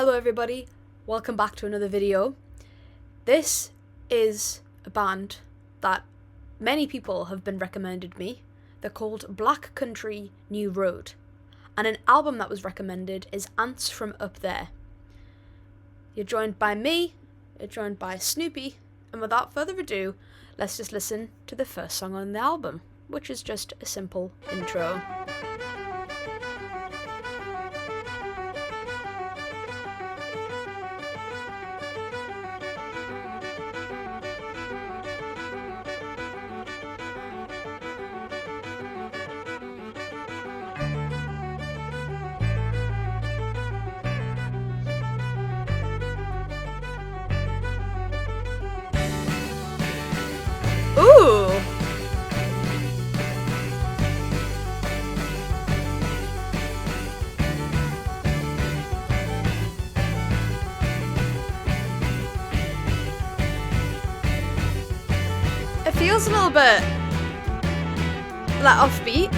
Hello everybody, welcome back to another video. This is a band that many people have been recommended me. They're called Black Country New Road, and an album that was recommended is Ants from Up There. You're joined by me, you're joined by Snoopy, and without further ado, let's just listen to the first song on the album, which is just a simple intro. Ooh! It feels a little bit like offbeat.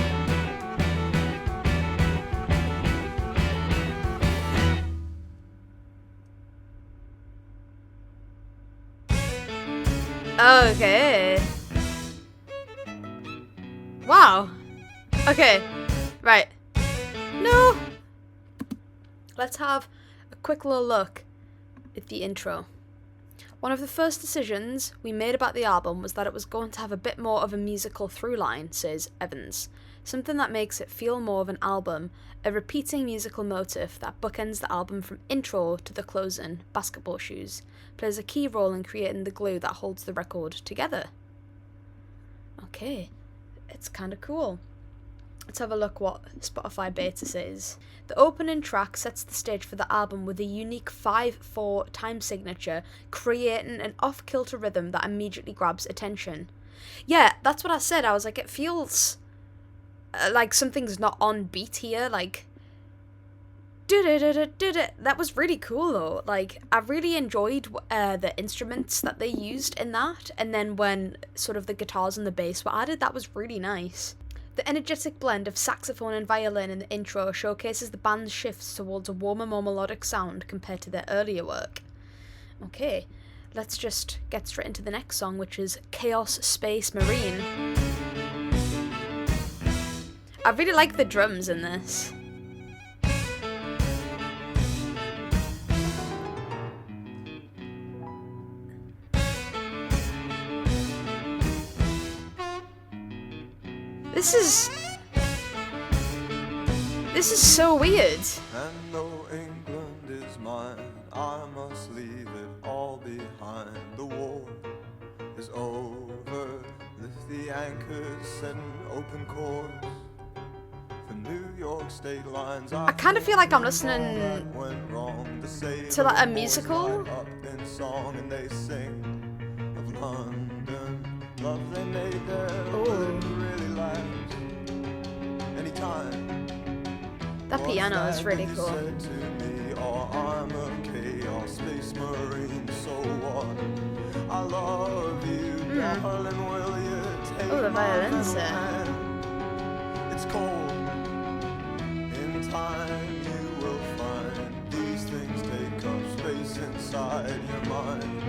Okay. Wow. Okay. Right. No. Let's have a quick little look at the intro. One of the first decisions we made about the album was that it was going to have a bit more of a musical through line, says Evans. Something that makes it feel more of an album, a repeating musical motif that bookends the album from intro to the closing, Basketball Shoes, plays a key role in creating the glue that holds the record together. Okay, it's kind of cool. Let's have a look what Spotify beta says. The opening track sets the stage for the album with a unique 5/4 time signature, creating an off-kilter rhythm that immediately grabs attention. Yeah, that's what I said. I was like, it feels like something's not on beat here. Like, that was really cool though. Like, I really enjoyed the instruments that they used in that, and then when sort of the guitars and the bass were added, that was really nice. The energetic blend of saxophone and violin in the intro showcases the band's shifts towards a warmer, more melodic sound compared to their earlier work. Okay, let's just get straight into the next song, which is Chaos Space Marine. I really like the drums in this. This is so weird. And though England is mine, I must leave it all behind. The war is over. Lift the anchors, set an open course for New York state lines. I kind of feel like I'm listening to like a musical. Up in song and they sing of London. Love they made there really last. Anytime. That piano is really cool. Said to me, oh, I'm a chaos space marine, so what? I love you, darling, will you take the my violins little there. hand? It's cold. In time you will find these things take up space inside your mind,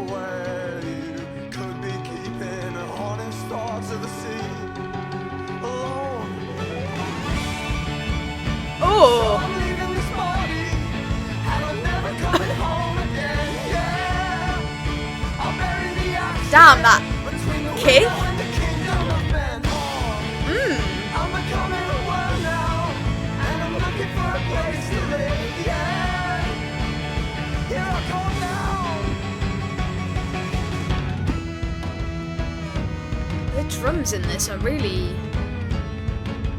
where you could be keeping haunting thoughts of the sea alone. Oh! I'm leaving this body, and I'm never coming home again. Yeah, I'll bury the axe Damn, that between the kick. window and the kingdom of men. I'm becoming a world now, and I'm looking for a place to live. Yeah, here I come now. The drums in this are really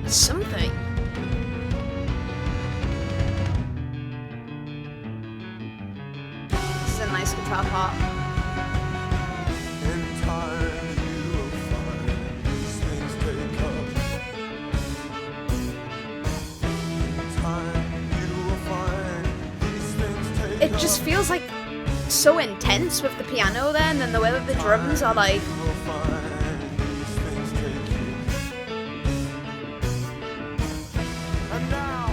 something. This is a nice guitar part. In time you will find these things take up. In time you will find these things take It up. just feels like so intense with the piano there, and then the way that the drums are like. You will find these things take you. And now,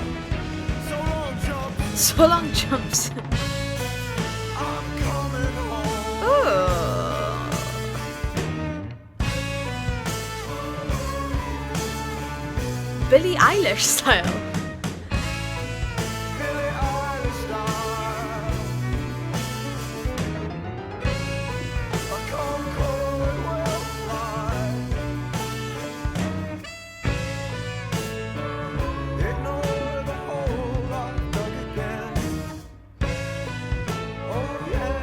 so long, jump. So long jumps. I'm coming home. Oh. Billie Eilish style. Billie Eilish style. A Concorde will fly. Ignore the hole I've dug again. Oh yeah.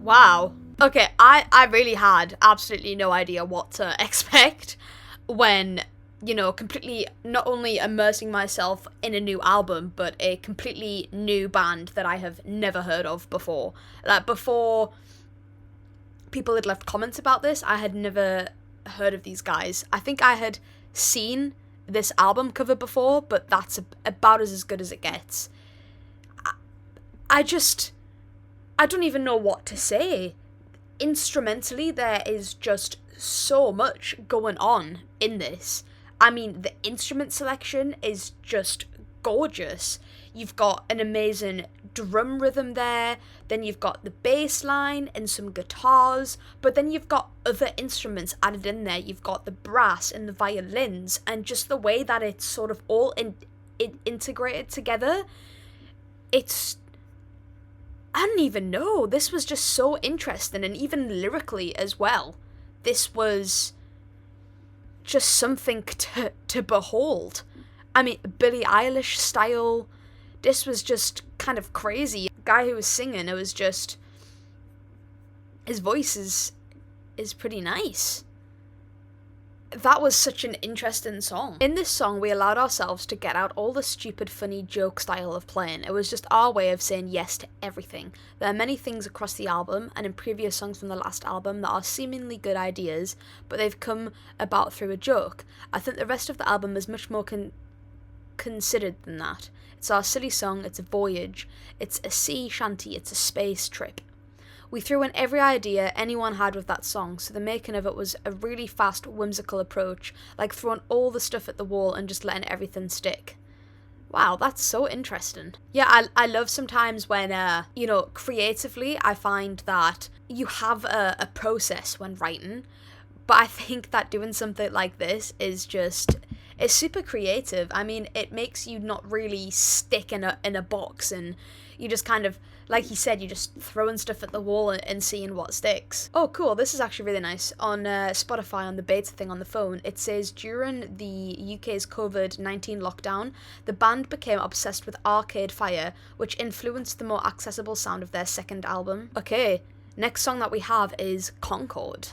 Wow. Okay, I really had absolutely no idea what to expect when, you know, completely not only immersing myself in a new album, but a completely new band that I have never heard of before. Like, before people had left comments about this, I had never heard of these guys. I think I had seen this album cover before, but that's about as good as it gets. I don't even know what to say. Instrumentally, there is just so much going on in this. I mean, the instrument selection is just gorgeous. You've got an amazing drum rhythm there, then you've got the bass line and some guitars, but then you've got other instruments added in there. You've got the brass and the violins, and just the way that it's sort of all integrated together. I don't even know. This was just so interesting, and even lyrically as well. This was just something to behold. I mean, Billie Eilish style. This was just kind of crazy. The guy who was singing, it was just, his voice is pretty nice. That was such an interesting song. In this song, we allowed ourselves to get out all the stupid, funny joke style of playing. It was just our way of saying yes to everything. There are many things across the album, and in previous songs from the last album, that are seemingly good ideas, but they've come about through a joke. I think the rest of the album is much more considered than that. It's our silly song, it's a voyage, it's a sea shanty, it's a space trip. We threw in every idea anyone had with that song, so the making of it was a really fast, whimsical approach, like throwing all the stuff at the wall and just letting everything stick. Wow, that's so interesting. Yeah, I love sometimes when, you know, creatively, I find that you have a process when writing, but I think that doing something like this is super creative. I mean, it makes you not really stick in a box, and you just kind of, like he said, you're just throwing stuff at the wall and seeing what sticks. Oh, cool. This is actually really nice. On Spotify, on the beta thing on the phone, it says, during the UK's COVID-19 lockdown, the band became obsessed with Arcade Fire, which influenced the more accessible sound of their second album. Okay, next song that we have is Concorde.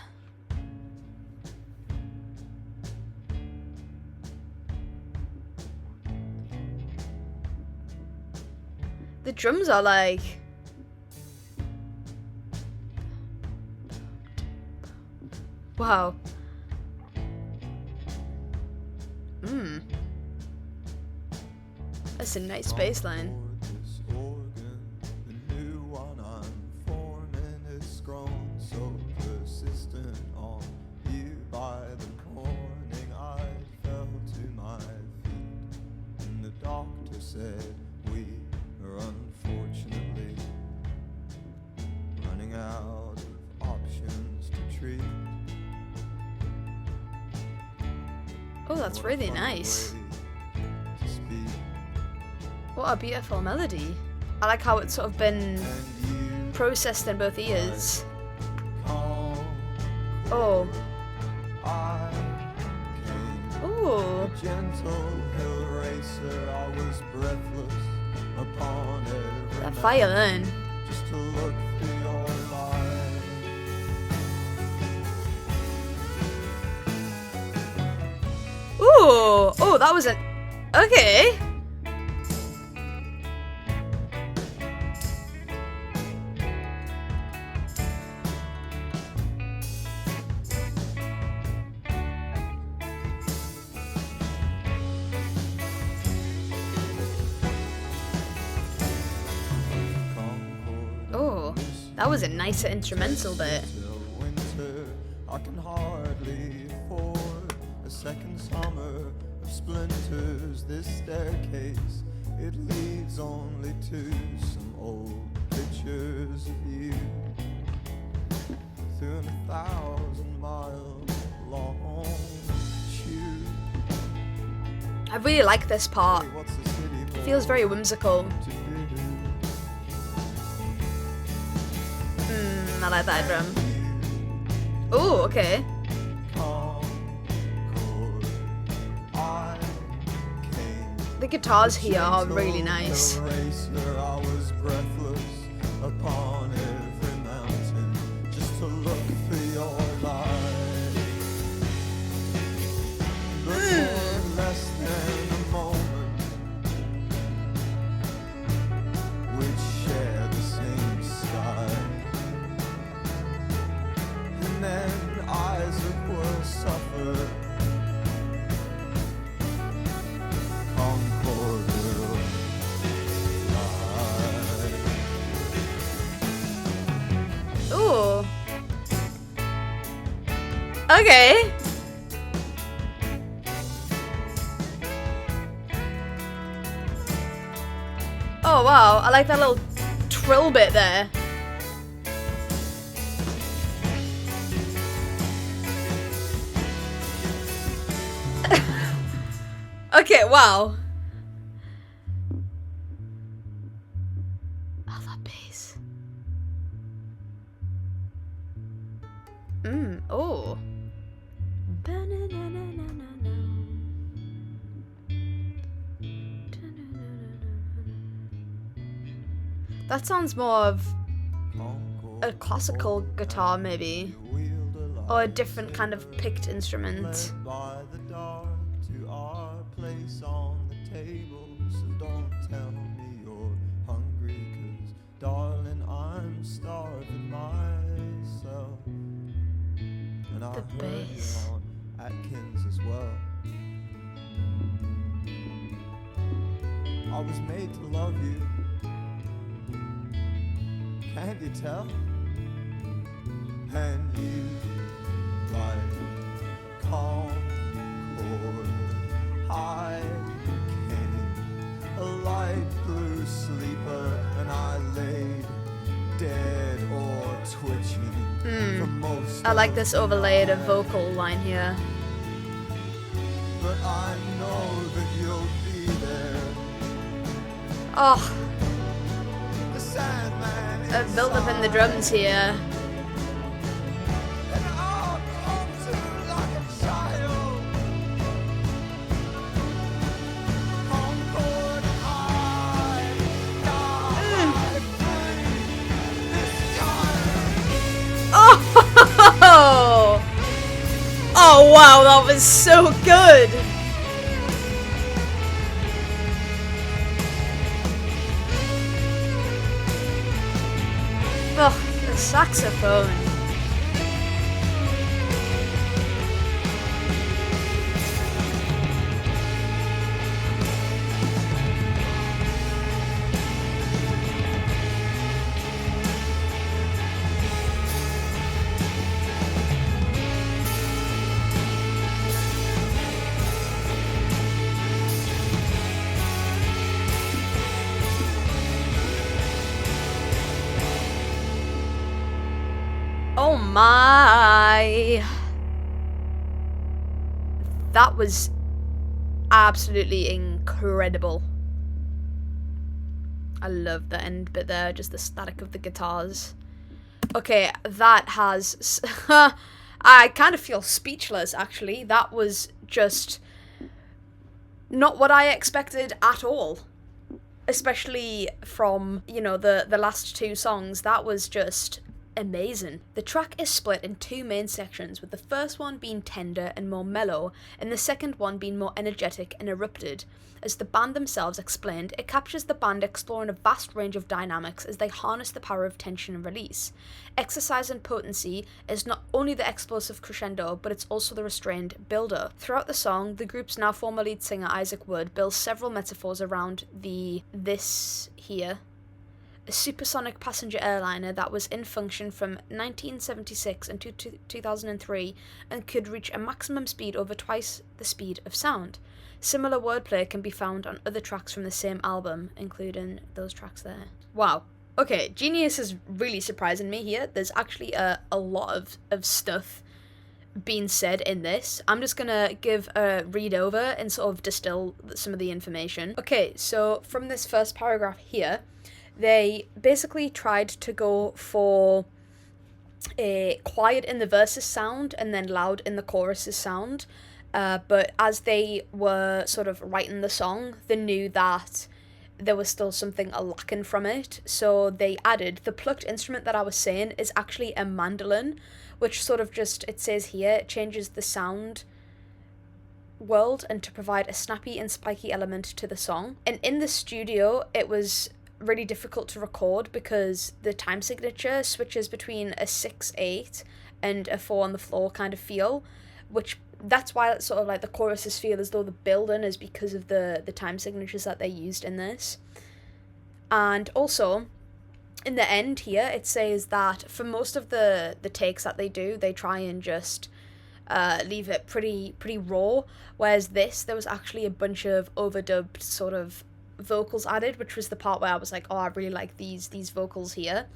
The drums are like... wow. That's a nice bass line. The new one I'm forming is grown so persistent on you by the corning. I fell to my feet, and the doctor said we are unfortunately running out of options to treat. Oh, that's really nice. What a beautiful melody. I like how it's sort of been processed in both ears. Oh. Oh. That violin. Just to look through your life. Ooh. Oh, that was Okay. Concorde. Oh, that was a nicer instrumental bit. Till winter, I can hardly afford a second summer of splinters. This staircase, it leads only to some old pictures of you through 1,000-mile long tube. I really like this part. Hey, what's the city It feels very whimsical. to do? I like that drum. Oh, okay. Concorde, I came. The guitars here are really nice. I was breathless upon every mountain just to look for your light. But for less than a moment, we'd share the same sky. And then Isaac will suffer. Concorde will fly. Ooh. Okay. Oh wow, I like that little trill bit there. Okay, wow. Oh, that bass. Oh. That sounds more of a classical guitar, maybe. Or a different kind of picked instrument. By the dark to our place on the table. So don't tell me you're hungry, 'cause darling, I'm starving myself. And I The heard bass. you on Atkins as well. I was made to love you. Can't you tell? And you like Concorde, I came a light blue sleeper, and I laid dead or twitching for most I like of this the overlaid night. vocal line here. But I know that you'll be there. Oh, The Sandman a build up in the drums here. And I'll come to like a child. Concorde, I die free this time. Oh! Oh wow, that was so good! Oh, the saxophone. Oh my. That was absolutely incredible. I love the end bit there, just the static of the guitars. Okay, that has... I kind of feel speechless, actually. That was just not what I expected at all. Especially from, you know, the last two songs. That was just amazing. The track is split in two main sections, with the first one being tender and more mellow, and the second one being more energetic and erupted. As the band themselves explained, it captures the band exploring a vast range of dynamics as they harness the power of tension and release. Exercise and potency is not only the explosive crescendo, but it's also the restrained builder. Throughout the song, the group's now former lead singer Isaac Wood builds several metaphors around this here, a supersonic passenger airliner that was in function from 1976 until 2003 and could reach a maximum speed over twice the speed of sound. Similar wordplay can be found on other tracks from the same album, including those tracks there. Wow. Okay, Genius is really surprising me here. There's actually a lot of stuff being said in this. I'm just gonna give a read over and sort of distill some of the information. Okay, so from this first paragraph here, they basically tried to go for a quiet in the verses sound and then loud in the choruses sound. But as they were sort of writing the song, they knew that there was still something lacking from it. So they added, the plucked instrument that I was saying is actually a mandolin, which sort of just, it says here, it changes the sound world and to provide a snappy and spiky element to the song. And in the studio, it was really difficult to record because the time signature switches between a 6/8 and a 4 on the floor kind of feel, which that's why it's sort of like the choruses feel as though the building is because of the time signatures that they used in this. And also, in the end here, it says that for most of the takes that they do, they try and just leave it pretty raw, whereas there was actually a bunch of overdubbed sort of vocals added, which was the part where I was like, oh, I really like these vocals here.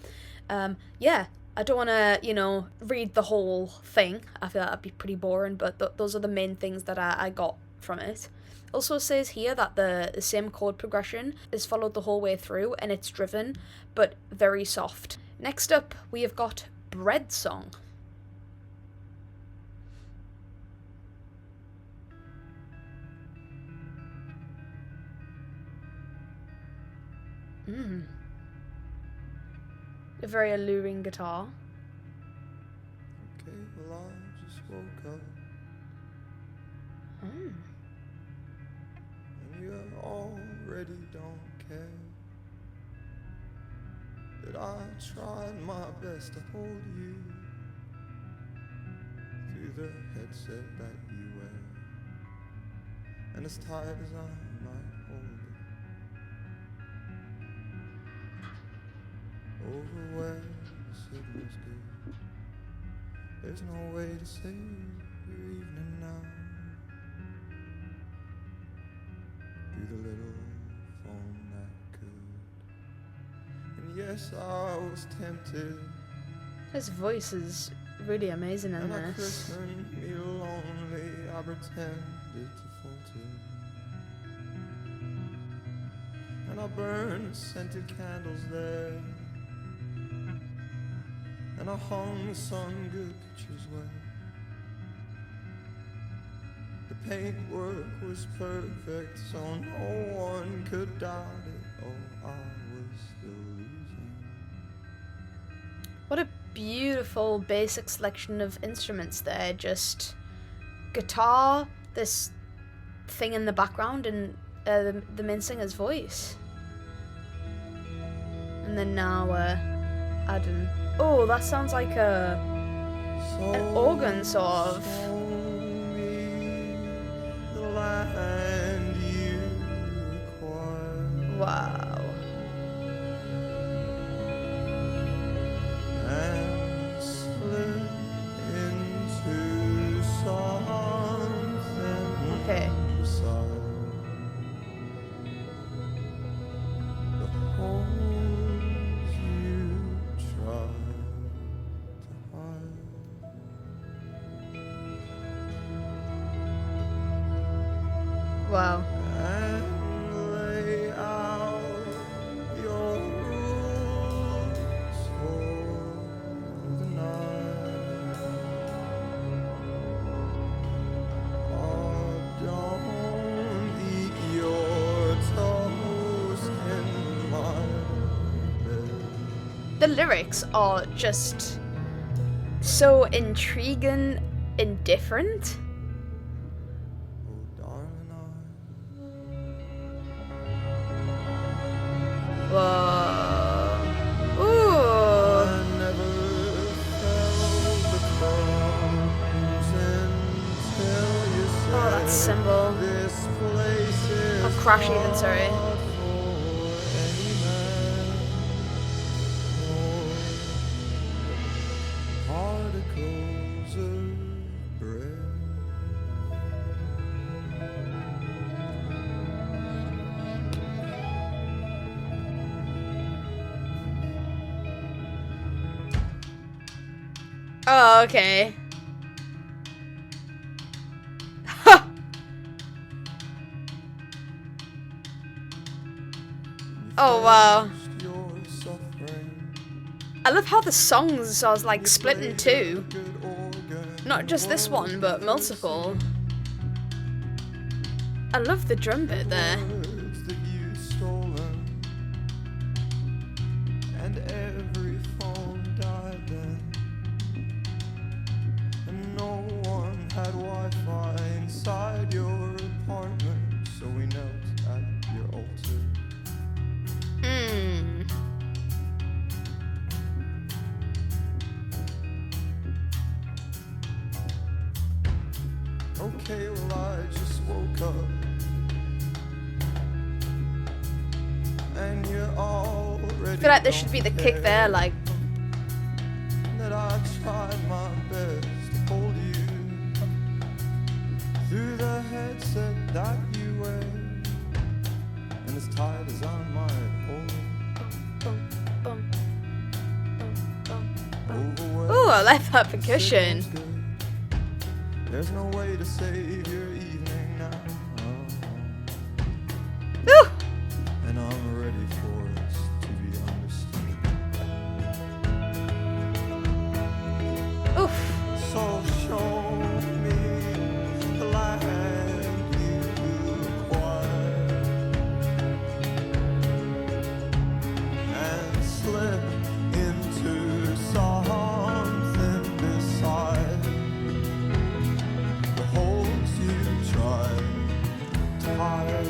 Yeah, I don't want to, read the whole thing. I feel like that'd be pretty boring, but those are the main things that I got from it. Also says here that the same chord progression is followed the whole way through, and it's driven, but very soft. Next up, we have got Bread Song. A very alluring guitar. Okay, well, I just woke up. And you already don't care that I tried my best to hold you through the headset that you wear, and as tight as I might hold it, over where the signal's good, there's no way to save your evening now. Through the little phone that could. And yes, I was tempted. His voice is really amazing in and I this. christened me lonely, I pretended to falter. And I burned scented candles there, and I hung some good pictures where the paintwork was perfect, so no one could doubt it. Oh, I was still losing. What a beautiful basic selection of instruments there. Just guitar, this thing in the background, and the main singer's voice. And then now adding... Oh, that sounds like an organ, sort of. Show me the land you require. Wow. And slip into something Okay. beside the holes you try to hide. Wow. And lay out your rules for the night. Oh, don't eat your toast in my bed. The lyrics are just so intriguing and different. Oh, darling, Whoa. Ooh. I never felt the crumbs until you said Oh, that cymbal. this place is Oh, crash even, sorry. not for any man. Particles of bread. Oh, okay. Ha! Oh, wow. Your suffering. I love how the songs are like split in two. Good organ. Not just this one, but multiple. I love the drum bit there. Words that you've stolen, and every phone died then, and no one had Wi-Fi inside your apartment, so we knelt at your altar. Hmm. Okay, well I just woke up, and you're already. I feel like there should be the kick there, like. That I tried my best to hold you through the headset that you wear, and as tight as I might hold you. Boom, boom, boom, boom, boom. Overwhelmed, Ooh, I like that percussion. signals good. There's no way to save your evening now, Ooh. and I'm ready for us to be understood. Oof. So show me the land you acquired, and slip into something beside the holes you tried to hide,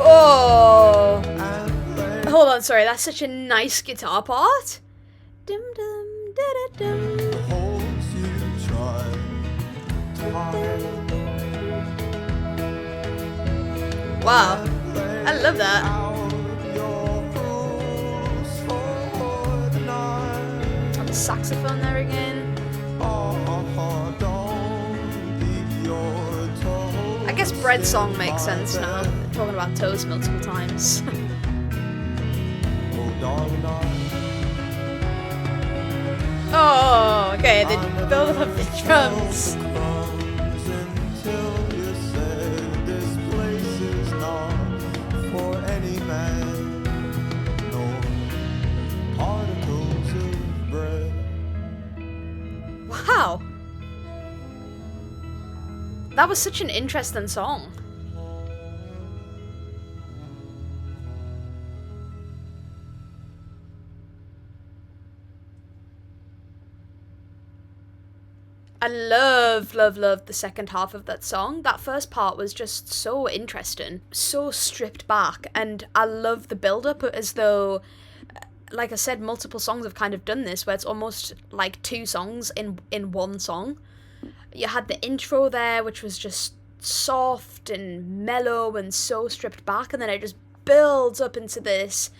Oh. and play Hold on, sorry, that's such a nice guitar part. Dum dum da da dum. the holes you tried to hide. Wow. I love that. Oh, the saxophone there again. I guess Bread Song makes sense now. They're talking about toes multiple times. Oh, okay, the build up the drums. Wow. That was such an interesting song. I love the second half of that song. That first part was just so interesting, so stripped back, and I love the build-up as though, like I said, multiple songs have kind of done this, where it's almost like two songs in one song. You had the intro there, which was just soft and mellow and so stripped back, and then it just builds up into this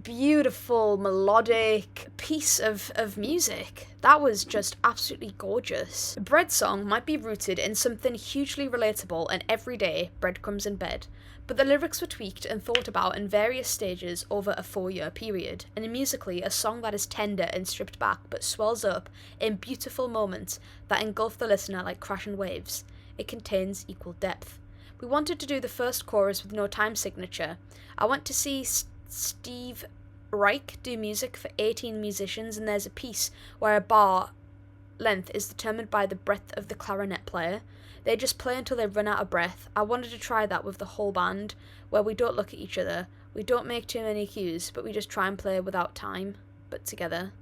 beautiful melodic piece of music. That was just absolutely gorgeous. Bread Song might be rooted in something hugely relatable and everyday, breadcrumbs in bed, but the lyrics were tweaked and thought about in various stages over a 4-year period, and musically a song that is tender and stripped back but swells up in beautiful moments that engulf the listener like crashing waves. It contains equal depth. We wanted to do the first chorus with no time signature. I went to see Steve Reich do music for 18 musicians, and there's a piece where a bar length is determined by the breadth of the clarinet player. They just play until they run out of breath. I wanted to try that with the whole band, where we don't look at each other, We don't make too many cues, but we just try and play without time, but together.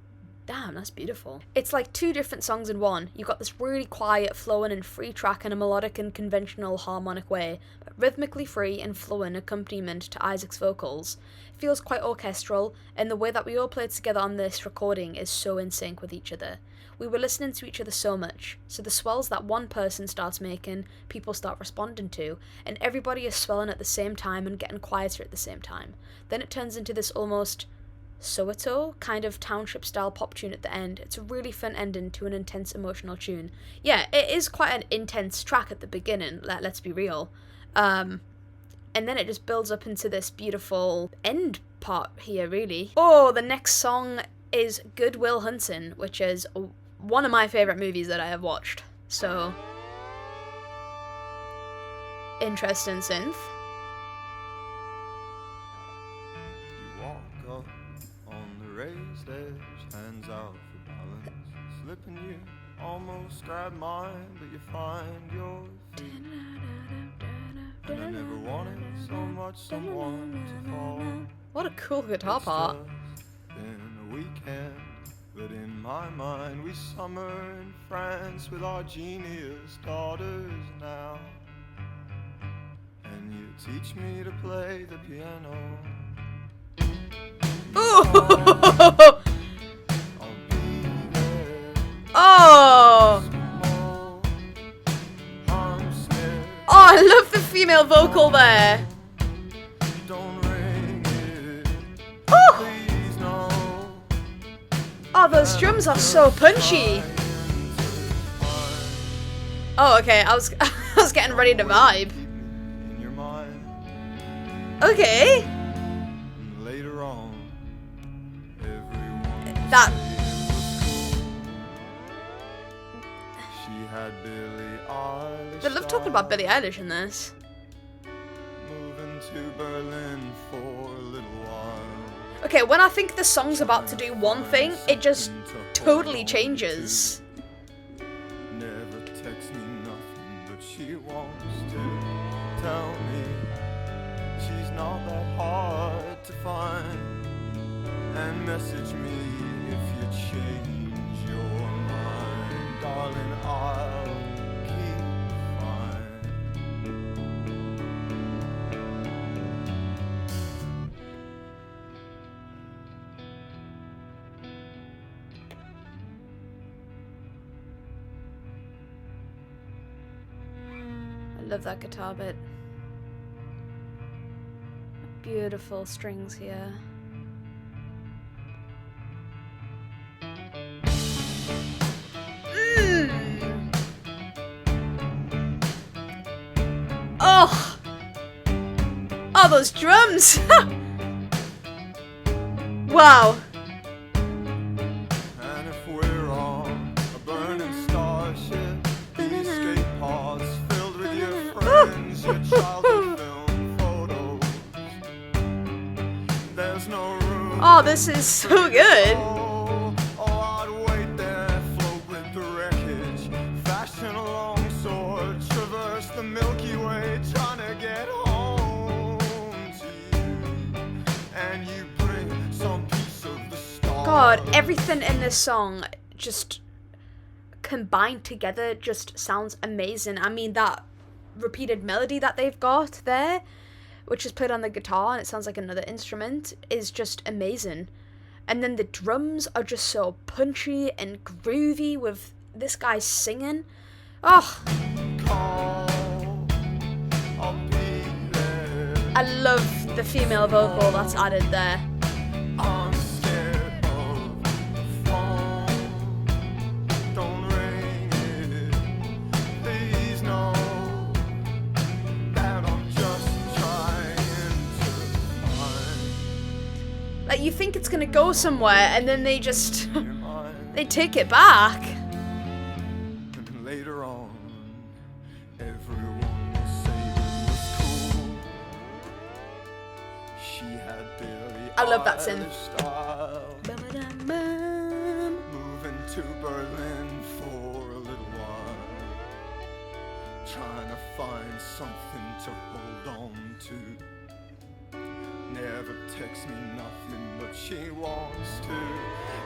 Damn, that's beautiful. It's like two different songs in one. You've got this really quiet, flowing and free track in a melodic and conventional harmonic way, but rhythmically free and flowing accompaniment to Isaac's vocals. It feels quite orchestral, and the way that we all played together on this recording is so in sync with each other. We were listening to each other so much, so the swells that one person starts making, people start responding to, and everybody is swelling at the same time and getting quieter at the same time. Then it turns into this almost Soweto kind of township style pop tune at the end. It's a really fun ending to an intense emotional tune. Yeah, it is quite an intense track at the beginning, let's be real. And then it just builds up into this beautiful end part here, really. Oh, the next song is Good Will Hunting, which is one of my favourite movies that I have watched. So, interesting synth. You walk up on the raised edge, hands out for balance, slipping you almost grab mine, but you find your feet. And I never wanted so much someone to fall. What a cool guitar part. It's been a weekend, but in my mind we summer in France with our genius daughters now. And you teach me to play the piano. Ooh! Oh! Oh, I love the female vocal there. Oh! Oh, those drums are so punchy. Oh, okay. I was getting ready to vibe. Okay. That. They love talking about Billie Eilish in this. Moving to Berlin for a little while. Okay, when I think the song's about to do one thing, it just totally changes. Never texts me nothing, but she wants to tell me she's not that hard to find. And message me if you change your mind, darling. I'll keep fine. I love that guitar bit. Beautiful strings here. Oh! Oh, those drums! Wow. And if we're on a burning starship, the escape pods filled with your friends, your childhood film photos. There's no room. Oh, this is so good. Oh, I'd wait there, float with the wreckage, fashion a long sword, traverse the Milky Way, trying to get home to you, and you bring some piece of the star. God, everything in this song just combined together just sounds amazing. I mean, that repeated melody that they've got there, which is played on the guitar and it sounds like another instrument, is just amazing. And then the drums are just so punchy and groovy with this guy singing. Oh, I love the female vocal that's added there. I'm scared of the phone. Don't ring it. Please know that I'm just trying to find Like, you think it's gonna go somewhere and then they just your mind. they take it back. And later on, everyone will say it was cool. She had Billie I love that synth. Eilish style. Moving to Berlin for a little while, trying to find something to hold on to. Never never texts me nothing, but she wants to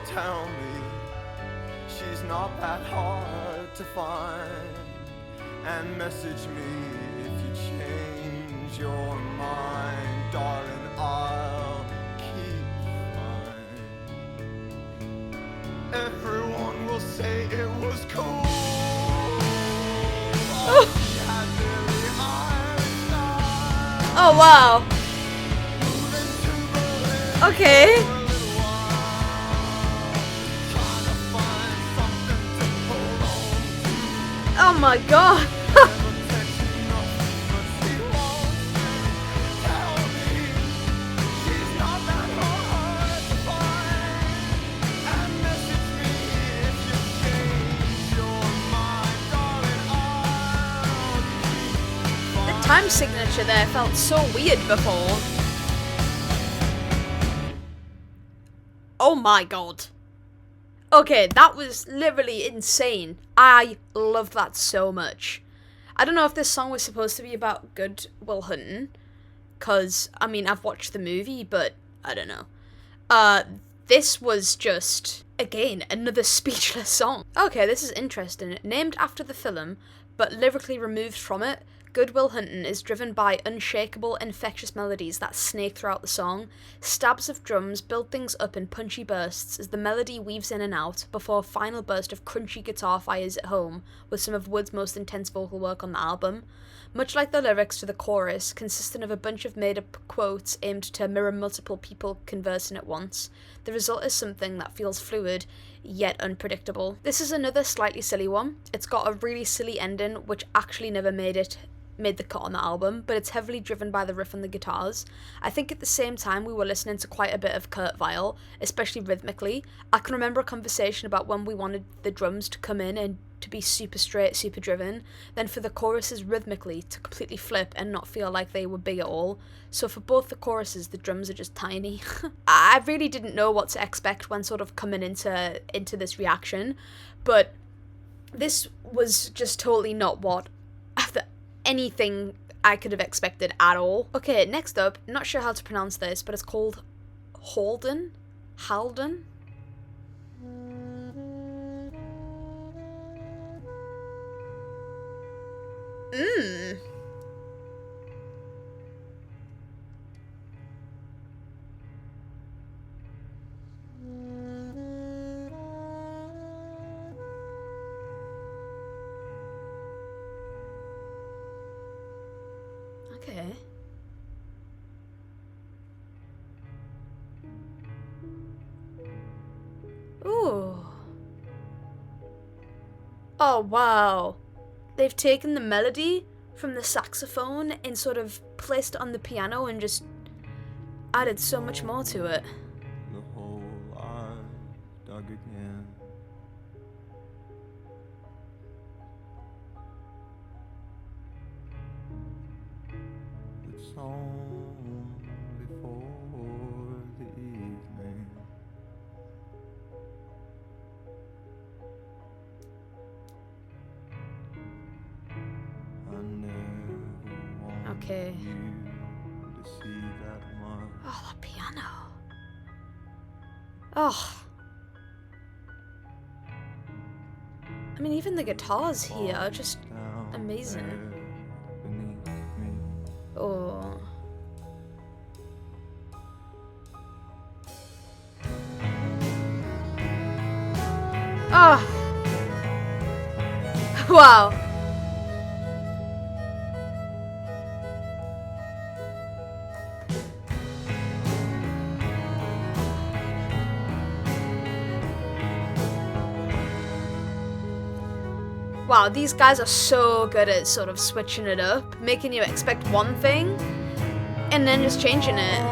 tell me she's not that hard to find, and message me if you change your mind, darling, I'll keep mine. Everyone will say it was cool. She had really iron style. Oh wow. Moving to Berlin Okay. for a little while, trying to find something to hold on to. Oh my god. Never text me nothing, but she wants to tell me she's not that hard to find, and message me if you change your mind, darling, I'll The time signature there felt so weird before. Oh my god. Okay, that was literally insane. I love that so much. I don't know if this song was supposed to be about Good Will Hunting, because, I mean, I've watched the movie, but I don't know. This was just, again, another speechless song. Okay, this is interesting. Named after the film, but lyrically removed from it, Good Will Hunting is driven by unshakable, infectious melodies that snake throughout the song. Stabs of drums build things up in punchy bursts as the melody weaves in and out before a final burst of crunchy guitar fires at home with some of Wood's most intense vocal work on the album. Much like the lyrics to the chorus, consisting of a bunch of made-up quotes aimed to mirror multiple people conversing at once, the result is something that feels fluid, yet unpredictable. This is another slightly silly one. It's got a really silly ending, which actually never made the cut on the album, but it's heavily driven by the riff on the guitars. I think at the same time we were listening to quite a bit of Kurt Weill, especially rhythmically. I can remember a conversation about when we wanted the drums to come in and to be super straight, super driven, then for the choruses rhythmically to completely flip and not feel like they were big at all. So for both the choruses, the drums are just tiny. I really didn't know what to expect when sort of coming into this reaction, but this was just totally not what anything I could have expected at all. Okay, next up, not sure how to pronounce this, but it's called Haldern? Haldern? Okay. Ooh. Oh, wow. They've taken the melody from the saxophone and sort of placed it on the piano and just added so much more to it. The hole I dug again. It's only for the evening. I never want Okay. you to see that much. Oh, that piano. Oh. I mean, even the guitars here are just amazing. Beneath me. Oh. Oh. Wow. Wow, these guys are so good at sort of switching it up, making you expect one thing, and then just changing it.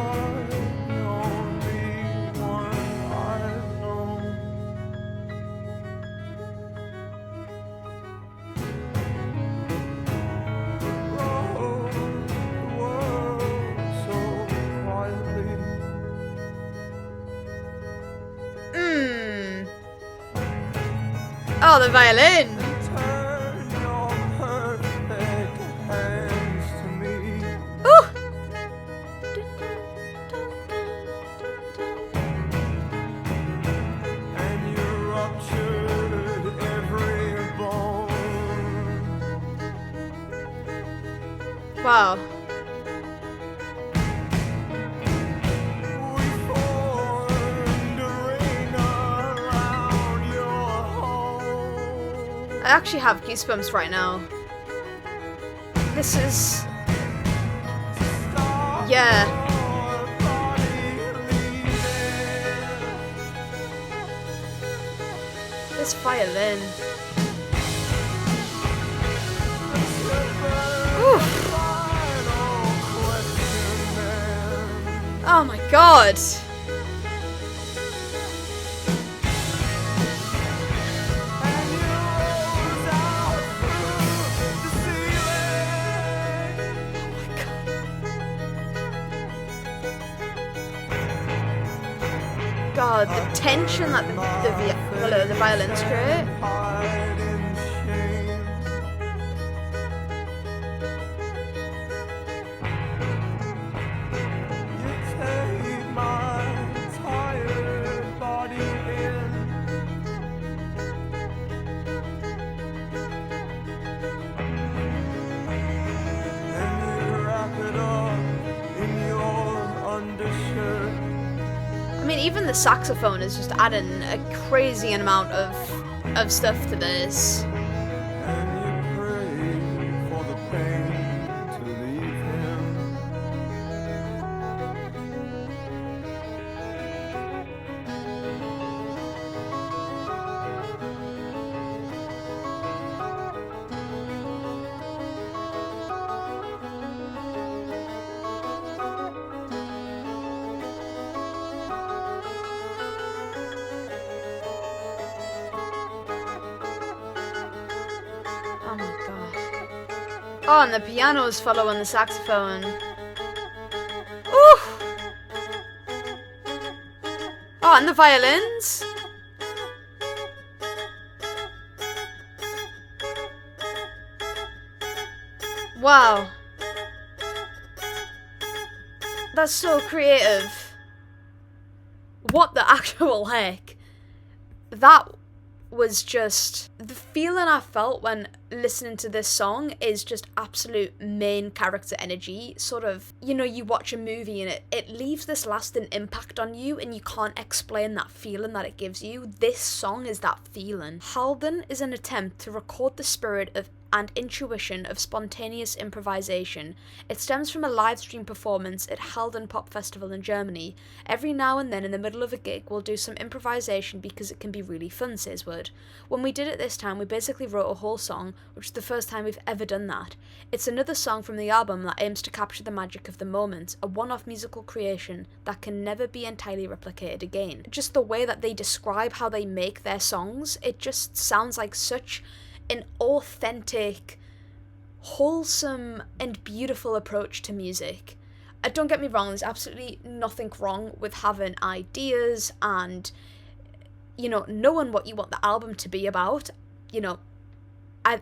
Oh, the violin! Ooh! Wow. We formed a ring around your home. I actually have goosebumps right now. This is... yeah. Your body leaving. This violin. Oof. Oh my god. God, the tension that the violins create. I mean, even the saxophone is just adding a crazy amount of stuff to this. And you pray for the pain to leave him. Oh my god. Oh, and the piano's following the saxophone. Ooh! Oh, and the violins. Wow. That's so creative. What the actual heck? That was just... the feeling I felt when listening to this song is just absolute main character energy. Sort of, you know, you watch a movie and it leaves this lasting impact on you and you can't explain that feeling that it gives you. This song is that feeling. Haldern is an attempt to record the spirit of and intuition of spontaneous improvisation. It stems from a live stream performance at Haldern Pop Festival in Germany. Every now and then in the middle of a gig we'll do some improvisation because it can be really fun, says Wood. When we did it this time we basically wrote a whole song, which is the first time we've ever done that. It's another song from the album that aims to capture the magic of the moment, a one-off musical creation that can never be entirely replicated again. Just the way that they describe how they make their songs, it just sounds like such an authentic, wholesome and beautiful approach to music. Don't get me wrong, there's absolutely nothing wrong with having ideas and, you know, knowing what you want the album to be about. You know,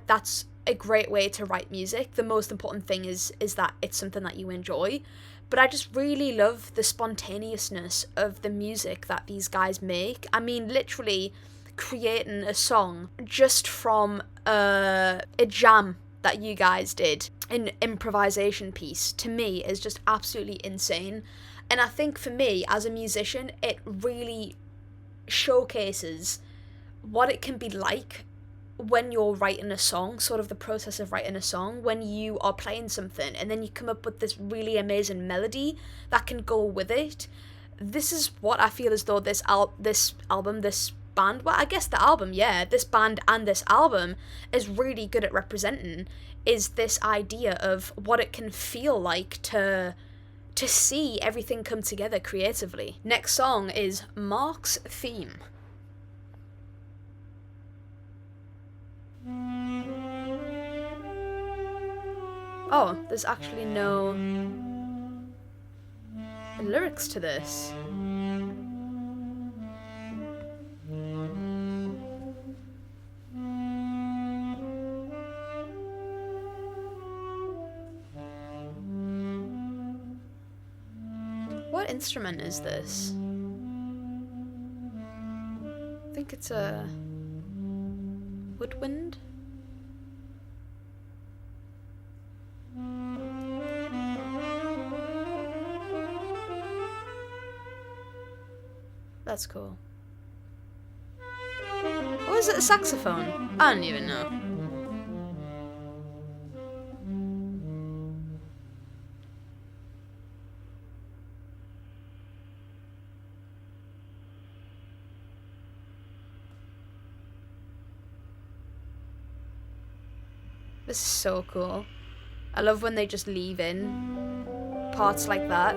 that's a great way to write music. The most important thing is that it's something that you enjoy. But I just really love the spontaneousness of the music that these guys make. I mean, literally creating a song just from a jam that you guys did, an improvisation piece, to me is just absolutely insane. And I think for me as a musician, it really showcases what it can be like when you're writing a song, sort of the process of writing a song, when you are playing something and then you come up with this really amazing melody that can go with it. This is what I feel as though this band, well, I guess the album, yeah, this band and this album is really good at representing, is this idea of what it can feel like to see everything come together creatively. Next song is Mark's Theme. Oh, there's actually no lyrics to this. What instrument is this? I think it's a woodwind. That's cool. Or is it a saxophone? I don't even know. This is so cool. I love when they just leave in parts like that.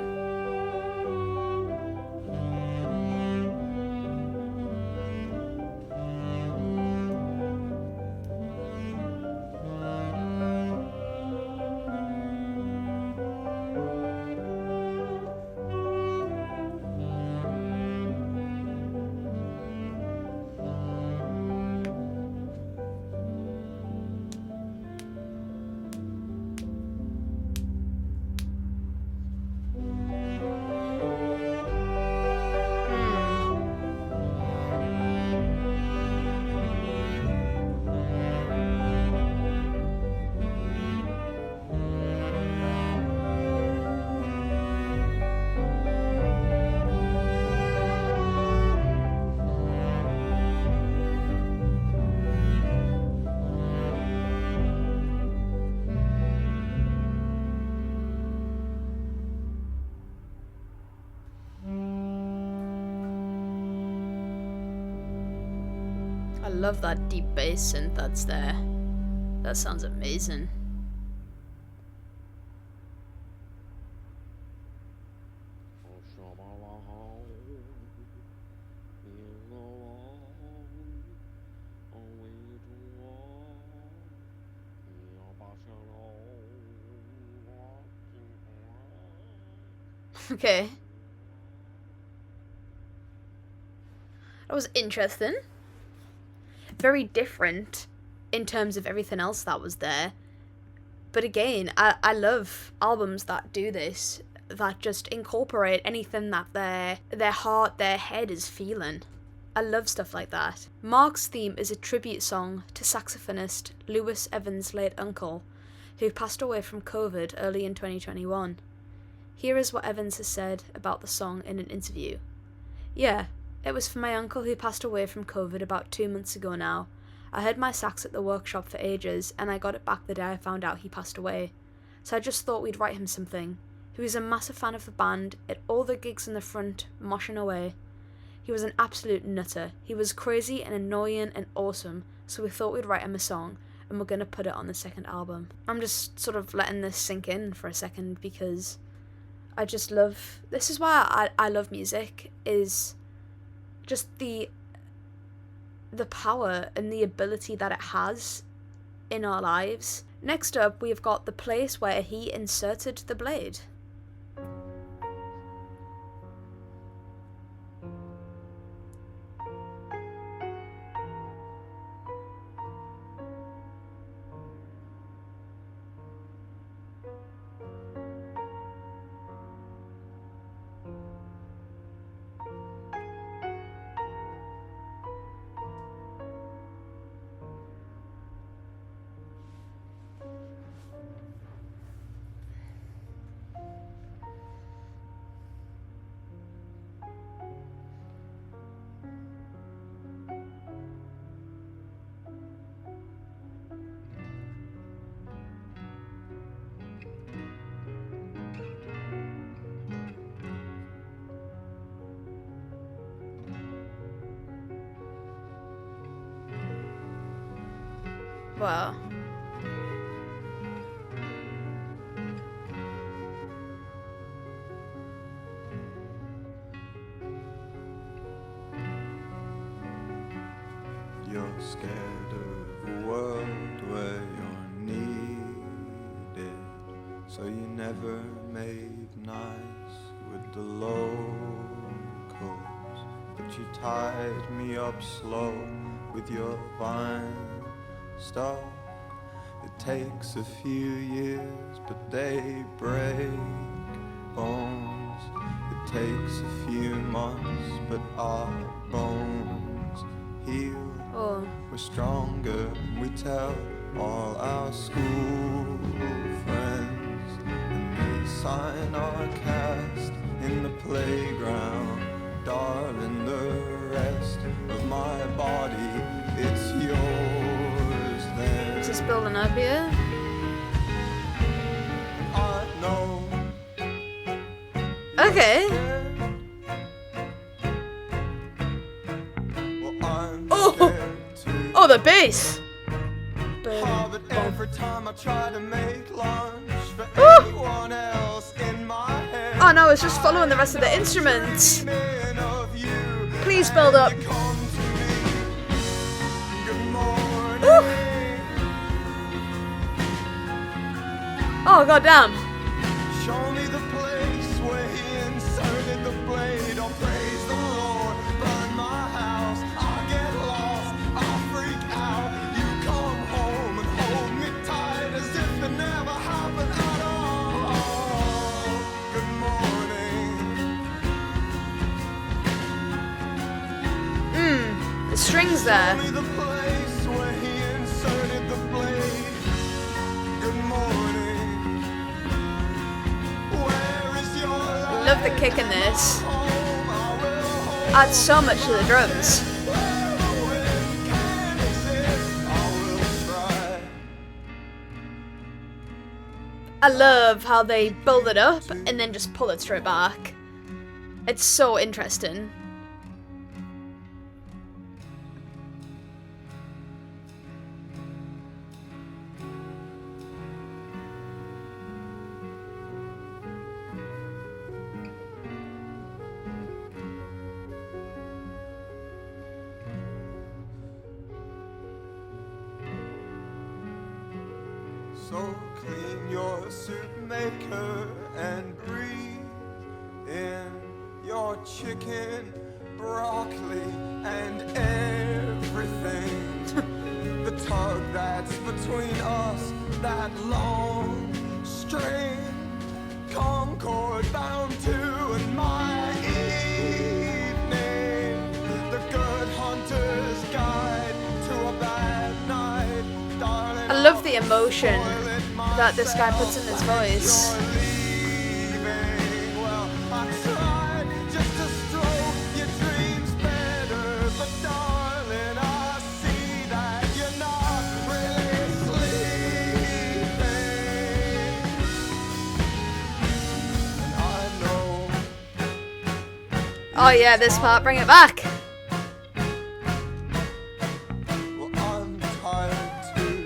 I love that deep bass synth that's there. That sounds amazing. Okay. That was interesting. Very different in terms of everything else that was there. But again, I love albums that do this, that just incorporate anything that their heart, their head is feeling. I love stuff like that. Mark's theme is a tribute song to saxophonist Lewis Evans' late uncle, who passed away from COVID early in 2021. Here is what Evans has said about the song in an interview. "Yeah, it was for my uncle who passed away from COVID about 2 months ago now. I had my sax at the workshop for ages, and I got it back the day I found out he passed away. So I just thought we'd write him something. He was a massive fan of the band, at all the gigs in the front, moshing away. He was an absolute nutter. He was crazy and annoying and awesome, so we thought we'd write him a song, and we're going to put it on the second album." I'm just sort of letting this sink in for a second, because I just love... This is why I love music, is just the power and the ability that it has in our lives. Next up, we've got the place where he inserted the blade. Wow. You're scared of a world where you're needed, so you never made nice with the locals, but you tied me up slow with your vine stock. It takes a few years, but they break bones. It takes a few months, but our bones heal. Oh. We're stronger, we tell all our school friends, and they sign our cast in the playground. Darling, the up here. I know. Okay. Well, I'm Oh! scared too. Oh, the bass! Oh, but every time I try to make lunch for Ooh. anyone else in my head, Oh no, it's just following the rest of the instruments. dreaming of you, Please build up. you come to me. Good morning. Ooh. Oh goddamn. Show me the place where he inserted the blade. Oh, praise the Lord, burn my house. I get lost, I freak out. You come home and hold me tight as if it never happened at all. Good morning. The strings there. Show me the place where he inserted the blade. Good morning. Where is your light? Love the kick in this. Home, I will hold. Adds so much to the drums. Where the wind can exist, I will try. I love how they build it up and then just pull it straight back. It's so interesting. So clean your soup maker and breathe in your chicken, broccoli, and everything. The tug that's between us, that long string, Concorde bound to in my evening. The good hunter's guide to a bad night, darling. I love the emotion that this guy puts in his voice. Well, I tried just to stroke your dreams better, but darling, I see that you're not really sleeping. And I know. Oh yeah, this part, bring it back. Well, I'm tired too.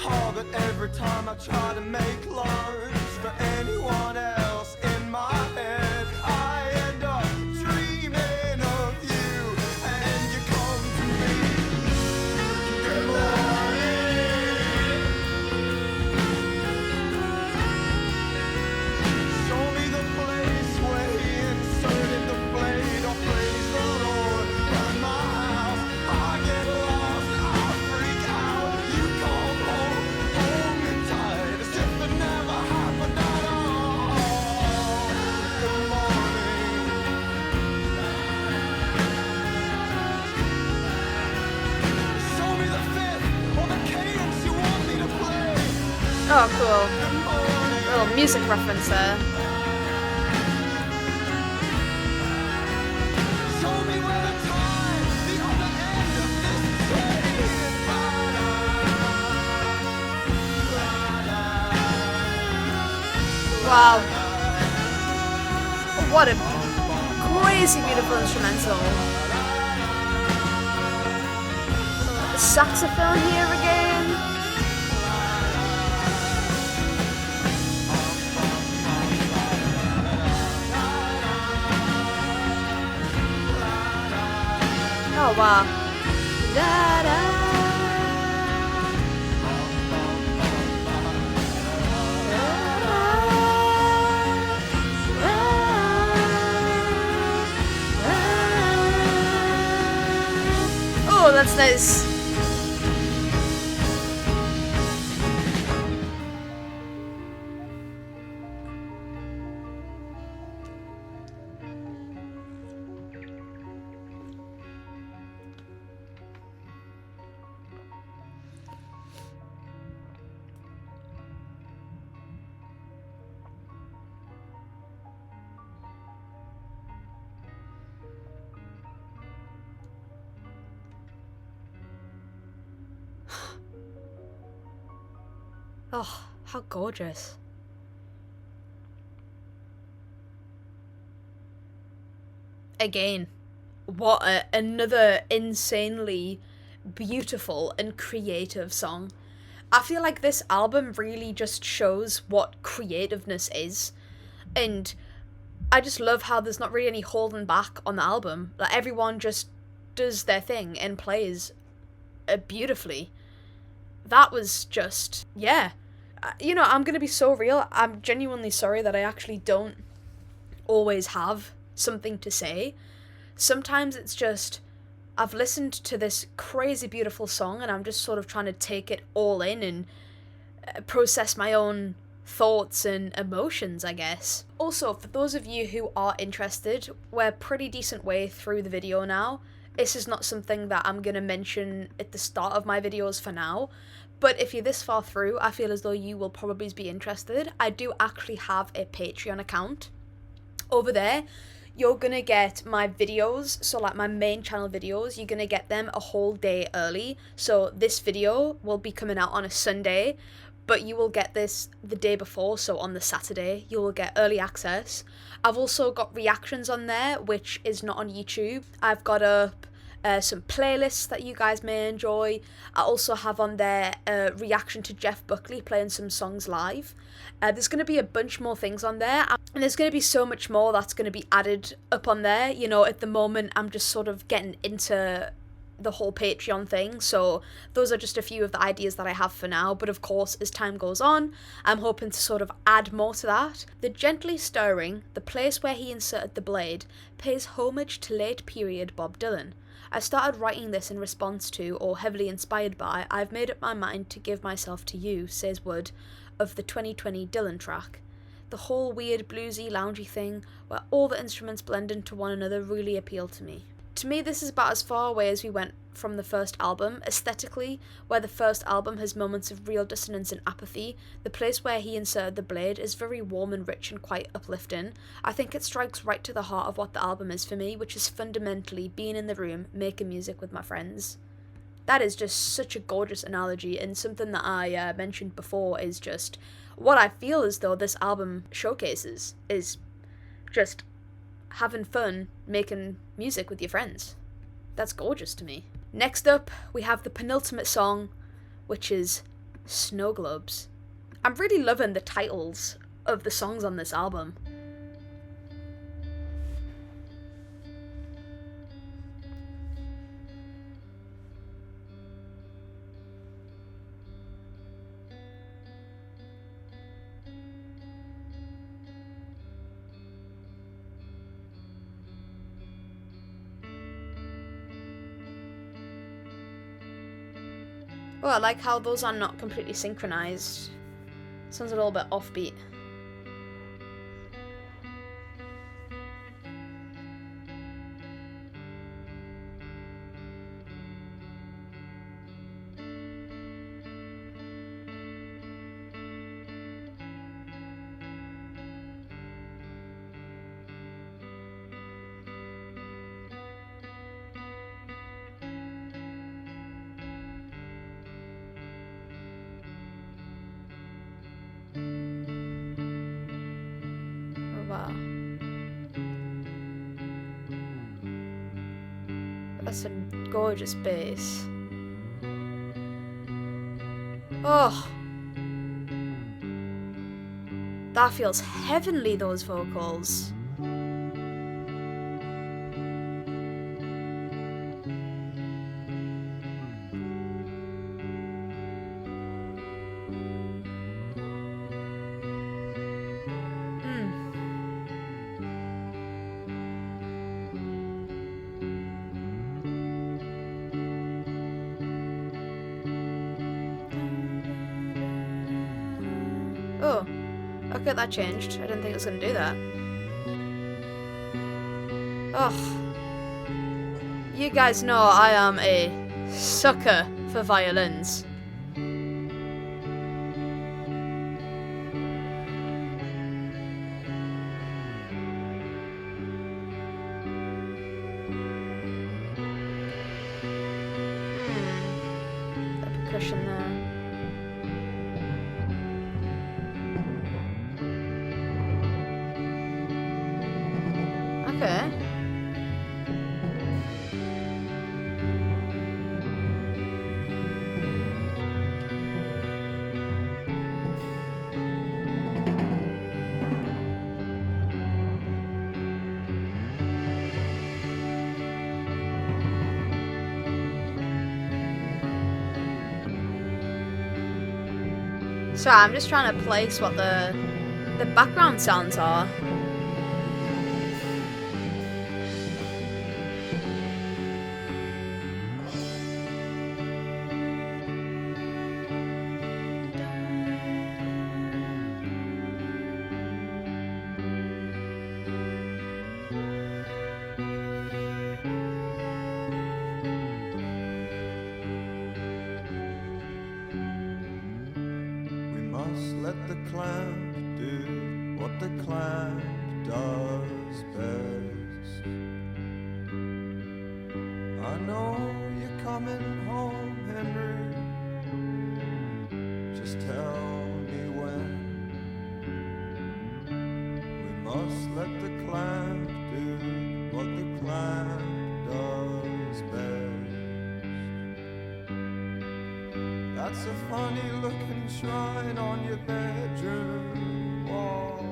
Oh, but every time I try to make lunch for anyone else in my head, I end up dreaming of you, and you come to me. Good morning. Show me the place where he inserted the blade. Oh, praise the Lord, burn my house. I get lost, I freak out. You come home, hold me tight as if it never happened at all. Good morning. Show me the fifth or the cadence you want me to play. Oh cool. Good morning. Little music reference there. Show me where the time, the other end of this train is. Wow. What a crazy beautiful instrumental. The saxophone here again. Oh wow. Da, da. Oh, that's nice. Oh, how gorgeous. Again, what another insanely beautiful and creative song. I feel like this album really just shows what creativeness is. And I just love how there's not really any holding back on the album. Like, everyone just does their thing and plays beautifully. That was just, yeah. You know, I'm gonna be so real. I'm genuinely sorry that I actually don't always have something to say. Sometimes it's just, I've listened to this crazy beautiful song and I'm just sort of trying to take it all in and process my own thoughts and emotions, I guess. Also, for those of you who are interested, we're pretty decent way through the video now. This is not something that I'm gonna mention at the start of my videos for now, but if you're this far through, I feel as though you will probably be interested. I do actually have a Patreon account. Over there, you're gonna get my videos, so like my main channel videos, you're gonna get them a whole day early. So this video will be coming out on a Sunday, but you will get this the day before, so on the Saturday, you will get early access. I've also got reactions on there, which is not on YouTube. I've got up some playlists that you guys may enjoy. I also have on there a reaction to Jeff Buckley playing some songs live. There's going to be a bunch more things on there, and there's going to be so much more that's going to be added up on there. You know, at the moment, I'm just sort of getting into the whole Patreon thing, so those are just a few of the ideas that I have for now, but of course, as time goes on, I'm hoping to sort of add more to that. The gently stirring, the place where he inserted the blade, pays homage to late period Bob Dylan. I started writing this in response to, or heavily inspired by, I've made up my mind to give myself to you, says Wood, of the 2020 Dylan track. The whole weird bluesy loungy thing, where all the instruments blend into one another, really appealed to me. To me, this is about as far away as we went from the first album. Aesthetically, where the first album has moments of real dissonance and apathy, the place where he inserted the blade is very warm and rich and quite uplifting. I think it strikes right to the heart of what the album is for me, which is fundamentally being in the room, making music with my friends. That is just such a gorgeous analogy, and something that I mentioned before is just what I feel as though this album showcases is just having fun making music with your friends. That's gorgeous to me. Next up, we have the penultimate song, which is Snow Globes. I'm really loving the titles of the songs on this album. Oh, I like how those are not completely synchronized. Sounds a little bit offbeat. Wow. That's a gorgeous bass. Oh! That feels heavenly, those vocals. Oh, okay, that changed. I didn't think it was going to do that. Oh, you guys know I am a sucker for violins. The percussion there. Okay. So I'm just trying to place what the background sounds are. Let the clamp do what the clamp does best. I know you're coming home, Henry. Just tell me when. We must let the clamp do what the clamp does best. That's a funny looking shrine on your bedroom wall.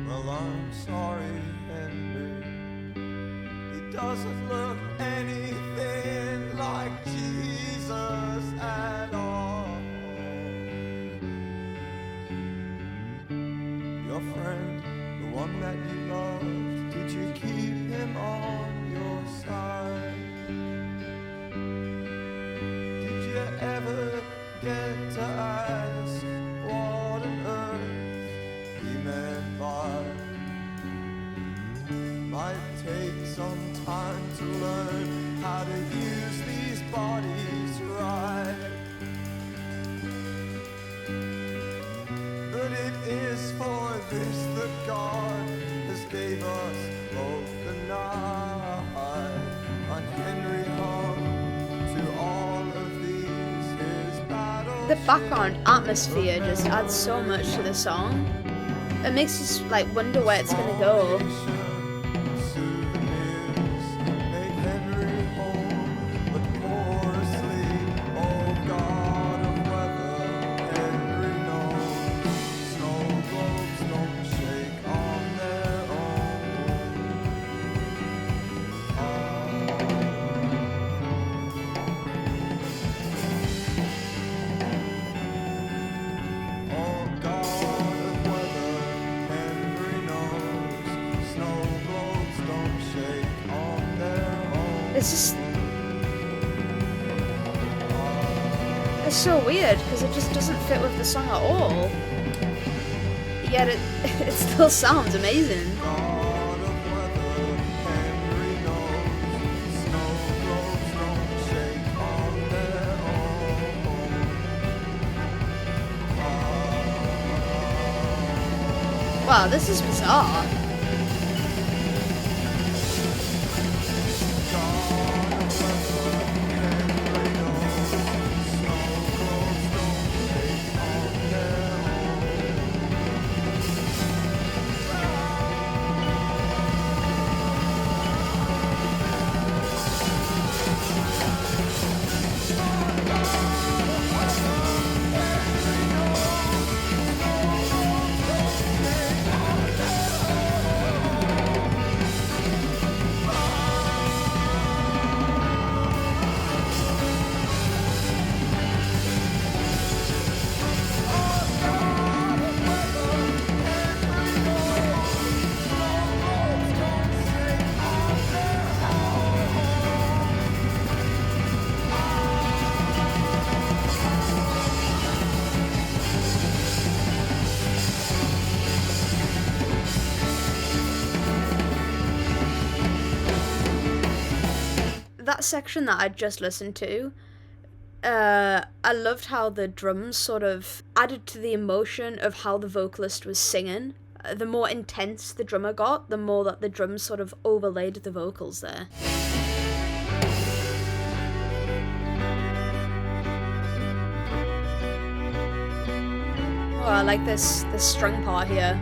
Well, I'm sorry, Henry. He doesn't look anything like Jesus at all. Your friend, the one that you loved, did you keep him on your side? Did you ever get to ask what on earth he meant by? Might take some time to learn how to use these bodies right. But it is for this that God has gave us both the night. And Henry hung to all of these his battles. The background atmosphere just adds so much to the song. It makes us like wonder where it's gonna go. It's just, it's so weird because it just doesn't fit with the song at all. Yet it still sounds amazing. Wow, this is bizarre. That section that I just listened to, I loved how the drums sort of added to the emotion of how the vocalist was singing. The more intense the drummer got, the more that the drums sort of overlaid the vocals there. like this string part here.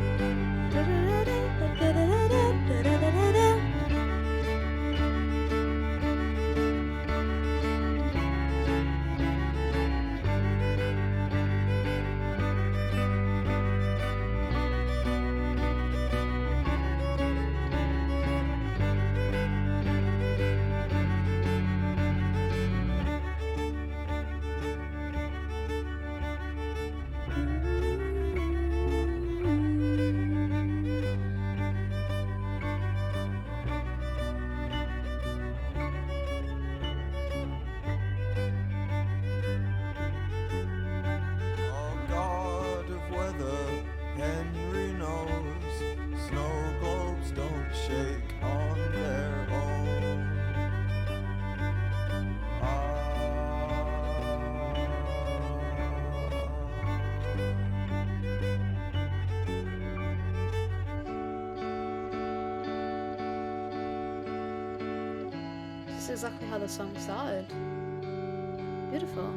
Oh, God of weather, Henry knows snow globes don't shake on their own. This is exactly how the song started. Beautiful.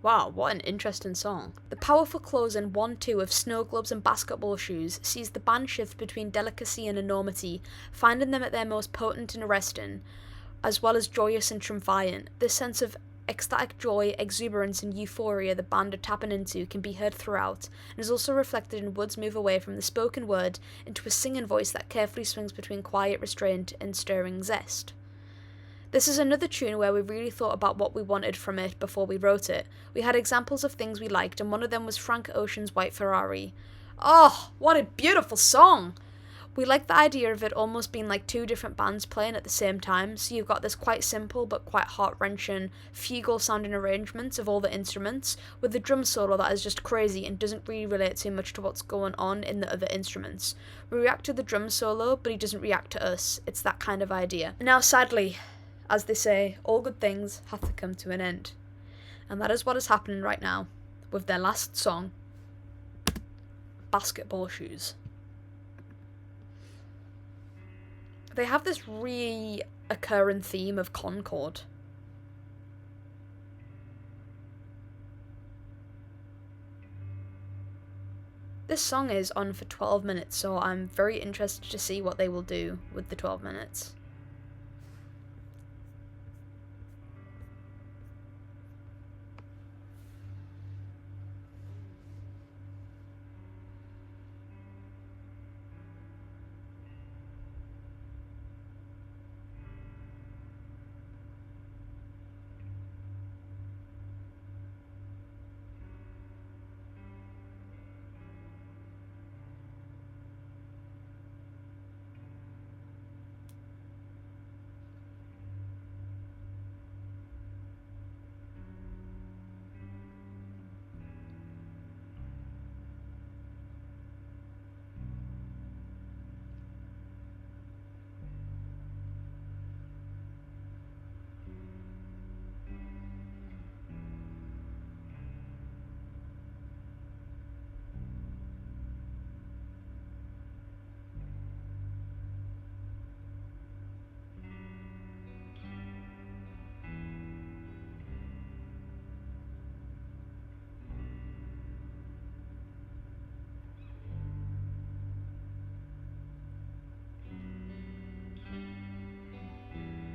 Wow, what an interesting song. The powerful close in 1-2 of Snow Globes and Basketball Shoes sees the band shift between delicacy and enormity, finding them at their most potent and arresting, as well as joyous and triumphant. This sense of ecstatic joy, exuberance, and euphoria the band are tapping into can be heard throughout, and is also reflected in Wood's move away from the spoken word into a singing voice that carefully swings between quiet restraint and stirring zest. This is another tune where we really thought about what we wanted from it before we wrote it. We had examples of things we liked, and one of them was Frank Ocean's White Ferrari. Oh, what a beautiful song! We liked the idea of it almost being like two different bands playing at the same time, so you've got this quite simple but quite heart-wrenching, fugal-sounding arrangements of all the instruments, with the drum solo that is just crazy and doesn't really relate too much to what's going on in the other instruments. We react to the drum solo, but he doesn't react to us. It's that kind of idea. Now, sadly, as they say, all good things have to come to an end. And that is what is happening right now with their last song, Basketball Shoes. They have this reoccurring theme of Concorde. This song is on for 12 minutes, so I'm very interested to see what they will do with the 12 minutes.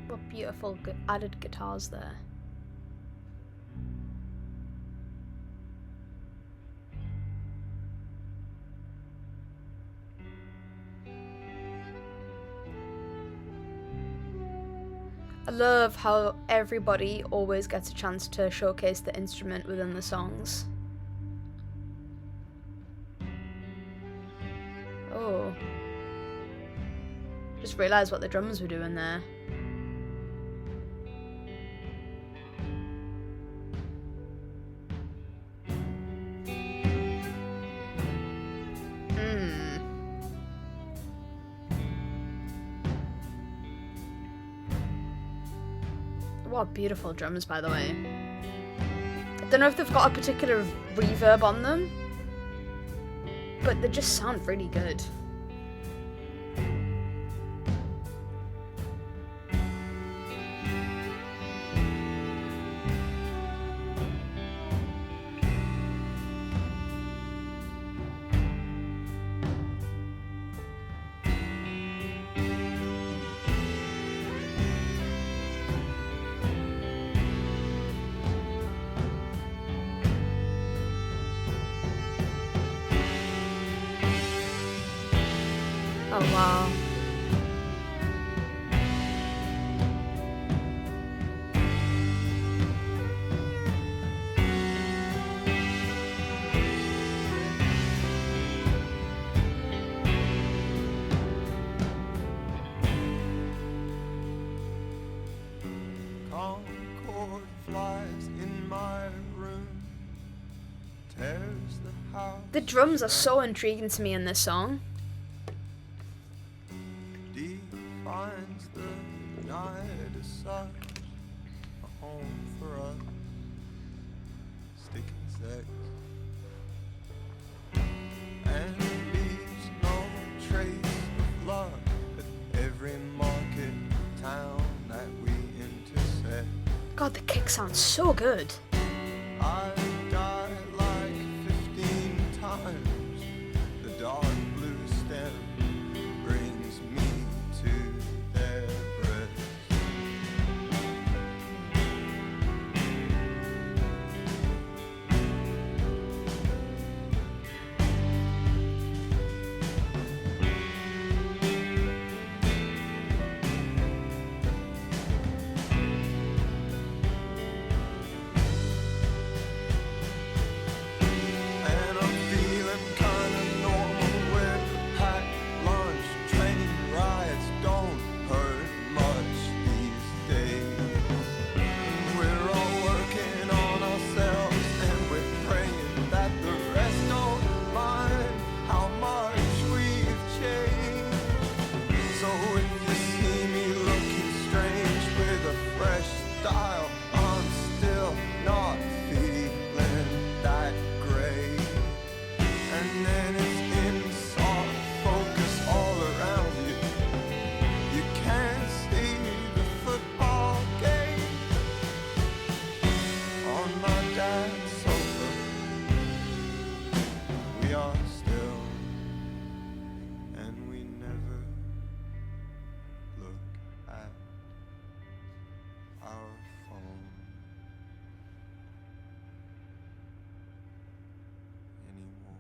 What beautiful added guitars there. I love how everybody always gets a chance to showcase the instrument within the songs. Oh. Just realised what the drums were doing there. What beautiful drums, by the way. I don't know if they've got a particular reverb on them, but they just sound really good. Oh wow. Concorde flies in my room, tears the house. The drums are so intriguing to me in this song. Defines the night as such a home for us, stick and sex, and leaves no trace of love at every market town that we intersect. God, the kick sounds so good. I died like 15 times. The dark blue stem brings me to their breast. And I'm feeling kinda normal with a packed lunch. Train rides don't hurt much these days. We're all working on ourselves and we're praying that the rest don't mind how much we've changed. So if you see me looking strange with a fresh style, I'm still not feeling that great. And then it's in soft focus all around you. You can't see the football game on my dad's sofa. We are still, and we never look at our phone anymore.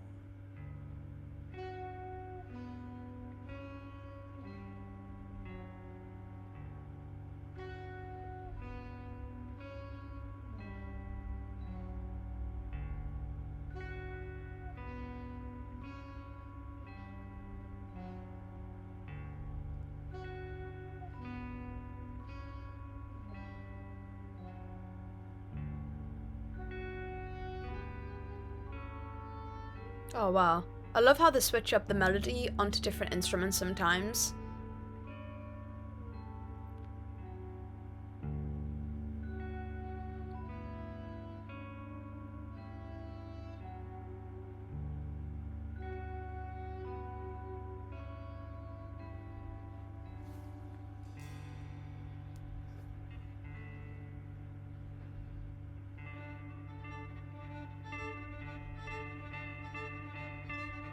Oh wow. I love how they switch up the melody onto different instruments sometimes.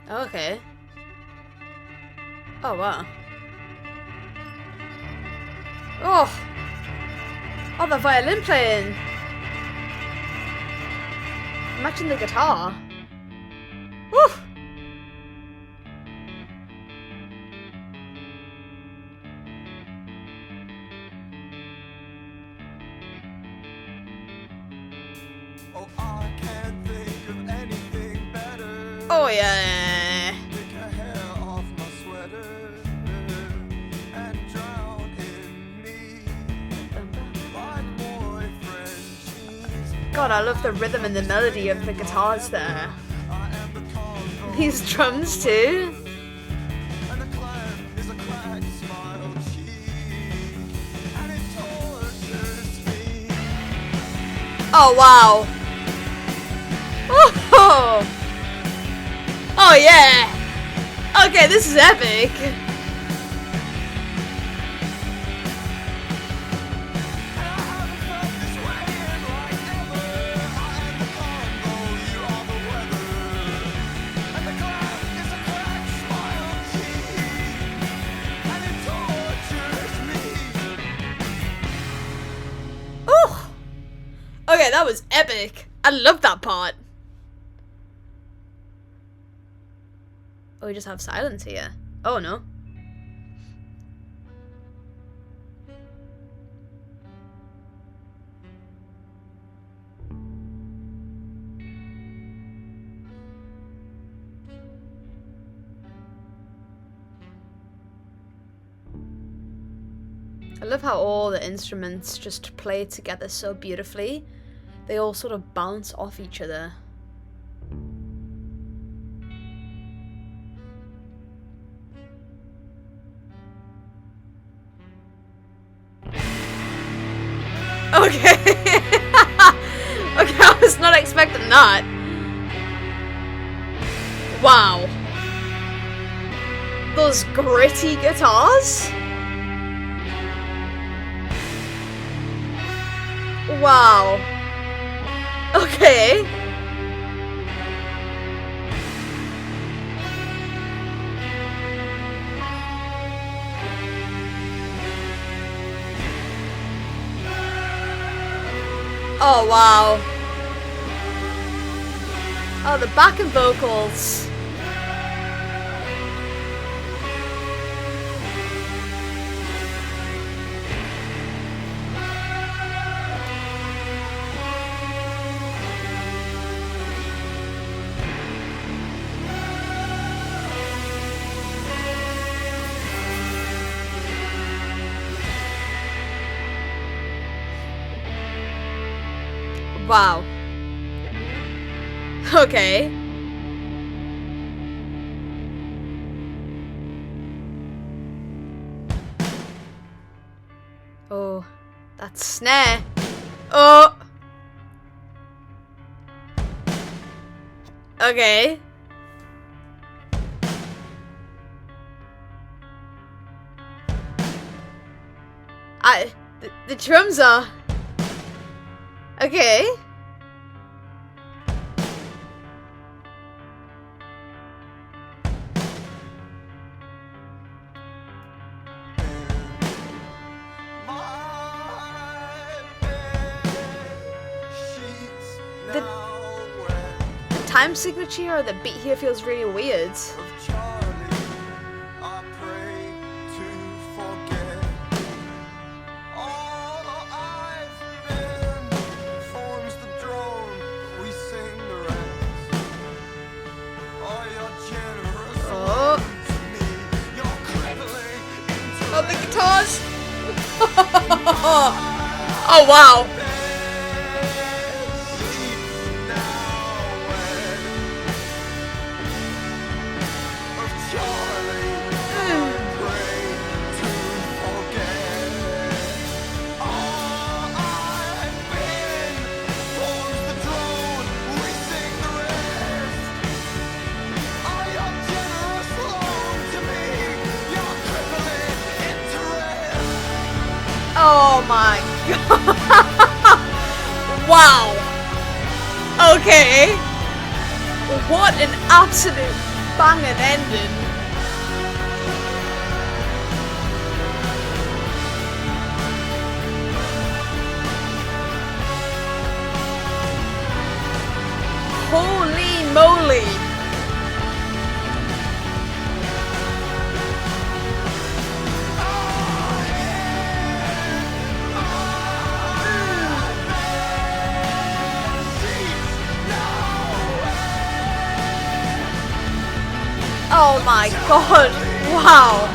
Okay. Oh wow. Oh! Oh, the violin playing! Matching the guitar. Woo! Oh, I can't think of anything better. Oh yeah. Take a hair off my sweater and drown in me like boyfriend jeans. God, I love the rhythm and the melody of the guitars there. I am the Concorde, These drums too. and the clan is a cracked smile cheek, and it tortures me. Oh wow. Oh. Oh yeah. Okay, this is epic. Oh. Okay, that was epic. I love that part. Oh, we just have silence here. Oh no. I love how all the instruments just play together so beautifully. They all sort of bounce off each other. Okay. Okay, I was not expecting that. Wow. Those gritty guitars? Wow. Okay. Oh wow. Oh, the backing vocals. Wow. Okay. Oh, that snare. Oh. Okay. The drums are okay. The time signature or the beat here feels really weird. Oh, the guitars! Oh, wow! Oh my god! Wow! Okay! What an absolute banging ending! Holy moly! my god. Wow.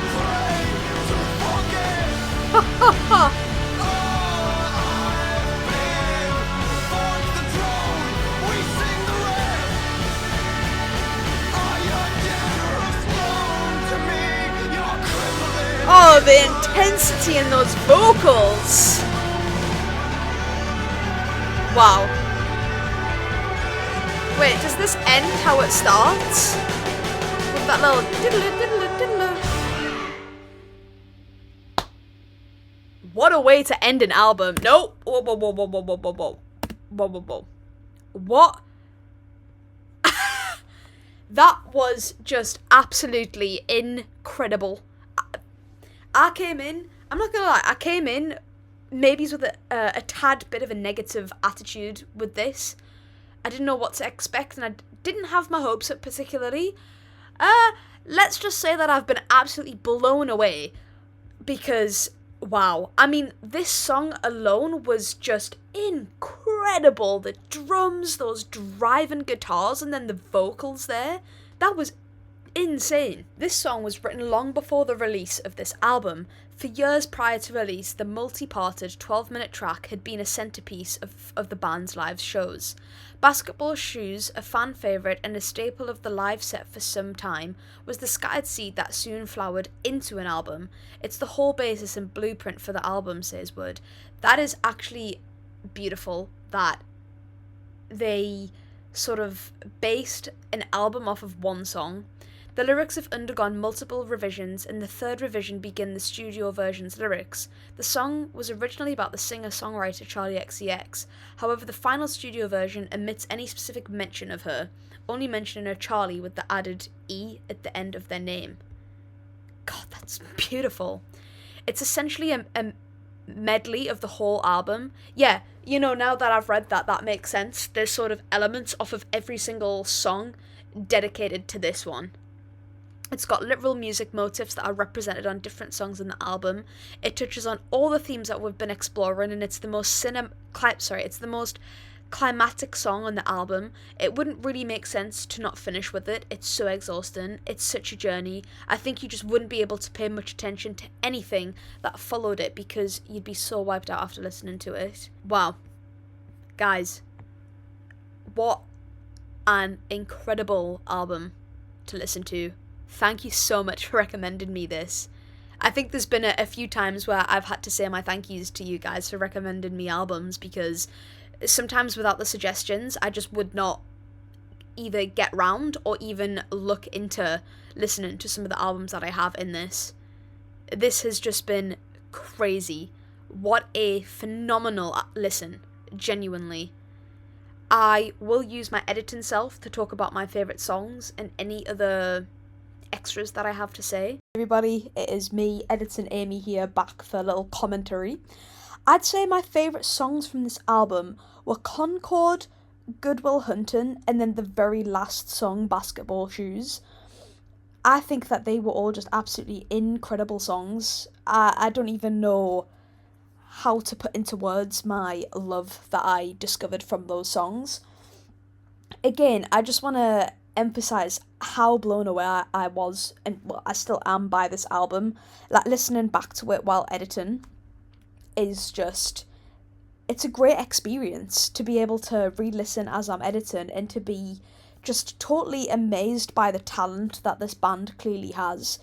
Oh, the intensity in those vocals. Wow. Wait, does this end how it starts? With that little diddle diddle diddle. What a way to end an album. No. Whoa, whoa, whoa, whoa, whoa, whoa, whoa, whoa. Whoa, whoa, whoa. What? That was just absolutely incredible. I came in, I'm not gonna lie, I came in maybe with a tad bit of a negative attitude with this. I didn't know what to expect, and I didn't have my hopes up particularly. Let's just say that I've been absolutely blown away, because, wow, I mean, this song alone was just incredible. The drums, those driving guitars, and then the vocals there, that was insane. This song was written long before the release of this album. For years prior to release, the multi-parted 12-minute track had been a centerpiece of the band's live shows. Basketball Shoes, a fan favourite and a staple of the live set for some time, was the scattered seed that soon flowered into an album. It's the whole basis and blueprint for the album, says Wood. That is actually beautiful, that they sort of based an album off of one song. The lyrics have undergone multiple revisions, and the third revision begin the studio version's lyrics. The song was originally about the singer-songwriter Charlie XCX. However, the final studio version omits any specific mention of her, only mentioning her Charlie with the added E at the end of their name. God, that's beautiful. It's essentially a medley of the whole album. Yeah, you know, now that I've read that, that makes sense. There's sort of elements off of every single song dedicated to this one. It's got literal music motifs that are represented on different songs in the album. It touches on all the themes that we've been exploring, and it's the most climatic song on the album. It wouldn't really make sense to not finish with it. It's so exhausting. It's such a journey. I think you just wouldn't be able to pay much attention to anything that followed it because you'd be so wiped out after listening to it. Wow. Guys, what an incredible album to listen to. Thank you so much for recommending me this. I think there's been a few times where I've had to say my thank yous to you guys for recommending me albums, because sometimes without the suggestions, I just would not either get round or even look into listening to some of the albums that I have in this. This has just been crazy. What a phenomenal listen, genuinely. I will use my editing self to talk about my favourite songs and any other extras that I have to say. Everybody, it is me, Editing Amy here, back for a little commentary. I'd say my favourite songs from this album were Concorde, Good Will Hunting, and then the very last song, Basketball Shoes. I think that they were all just absolutely incredible songs. I don't even know how to put into words my love that I discovered from those songs. Again, I just want to emphasize how blown away I was, and well, I still am, by this album. Like, listening back to it while editing is just, it's a great experience to be able to re-listen as I'm editing and to be just totally amazed by the talent that this band clearly has.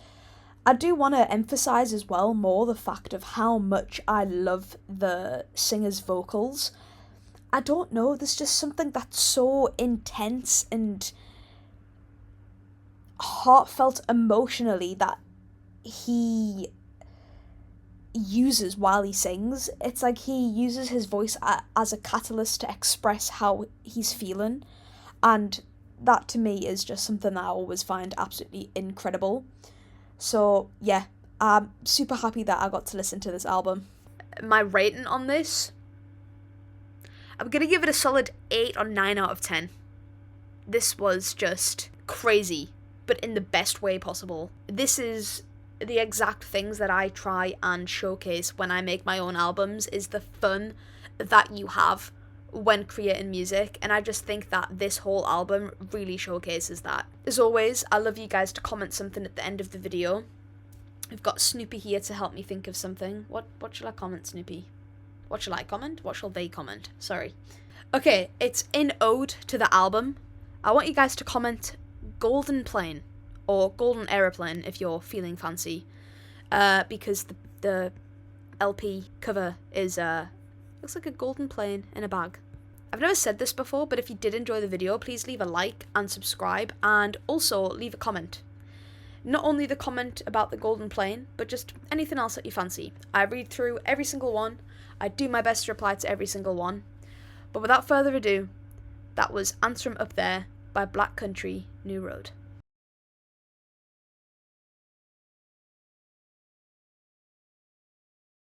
I do want to emphasize as well more the fact of how much I love the singer's vocals. I don't know, there's just something that's so intense and heartfelt emotionally that he uses while he sings. It's like he uses his voice as a catalyst to express how he's feeling, and that to me is just something that I always find absolutely incredible. So yeah, I'm super happy that I got to listen to this album. My rating on this, I'm gonna give it a solid 8 or 9 out of 10. This was just crazy, but in the best way possible. This is the exact things that I try and showcase when I make my own albums, is the fun that you have when creating music, and I just think that this whole album really showcases that. As always, I love you guys to comment something at the end of the video. I've got Snoopy here to help me think of something. What shall I comment, Snoopy? What shall I comment? What shall they comment? Sorry. Okay, it's in ode to the album. I want you guys to comment Golden Plane, or Golden Aeroplane if you're feeling fancy, because the LP cover is looks like a golden plane in a bag. I've never said this before, but if you did enjoy the video, please leave a like and subscribe, and also leave a comment. Not only the comment about the golden plane, but just anything else that you fancy. I read through every single one. I do my best to reply to every single one. But without further ado, that was Antrim Up There by Black Country New Road.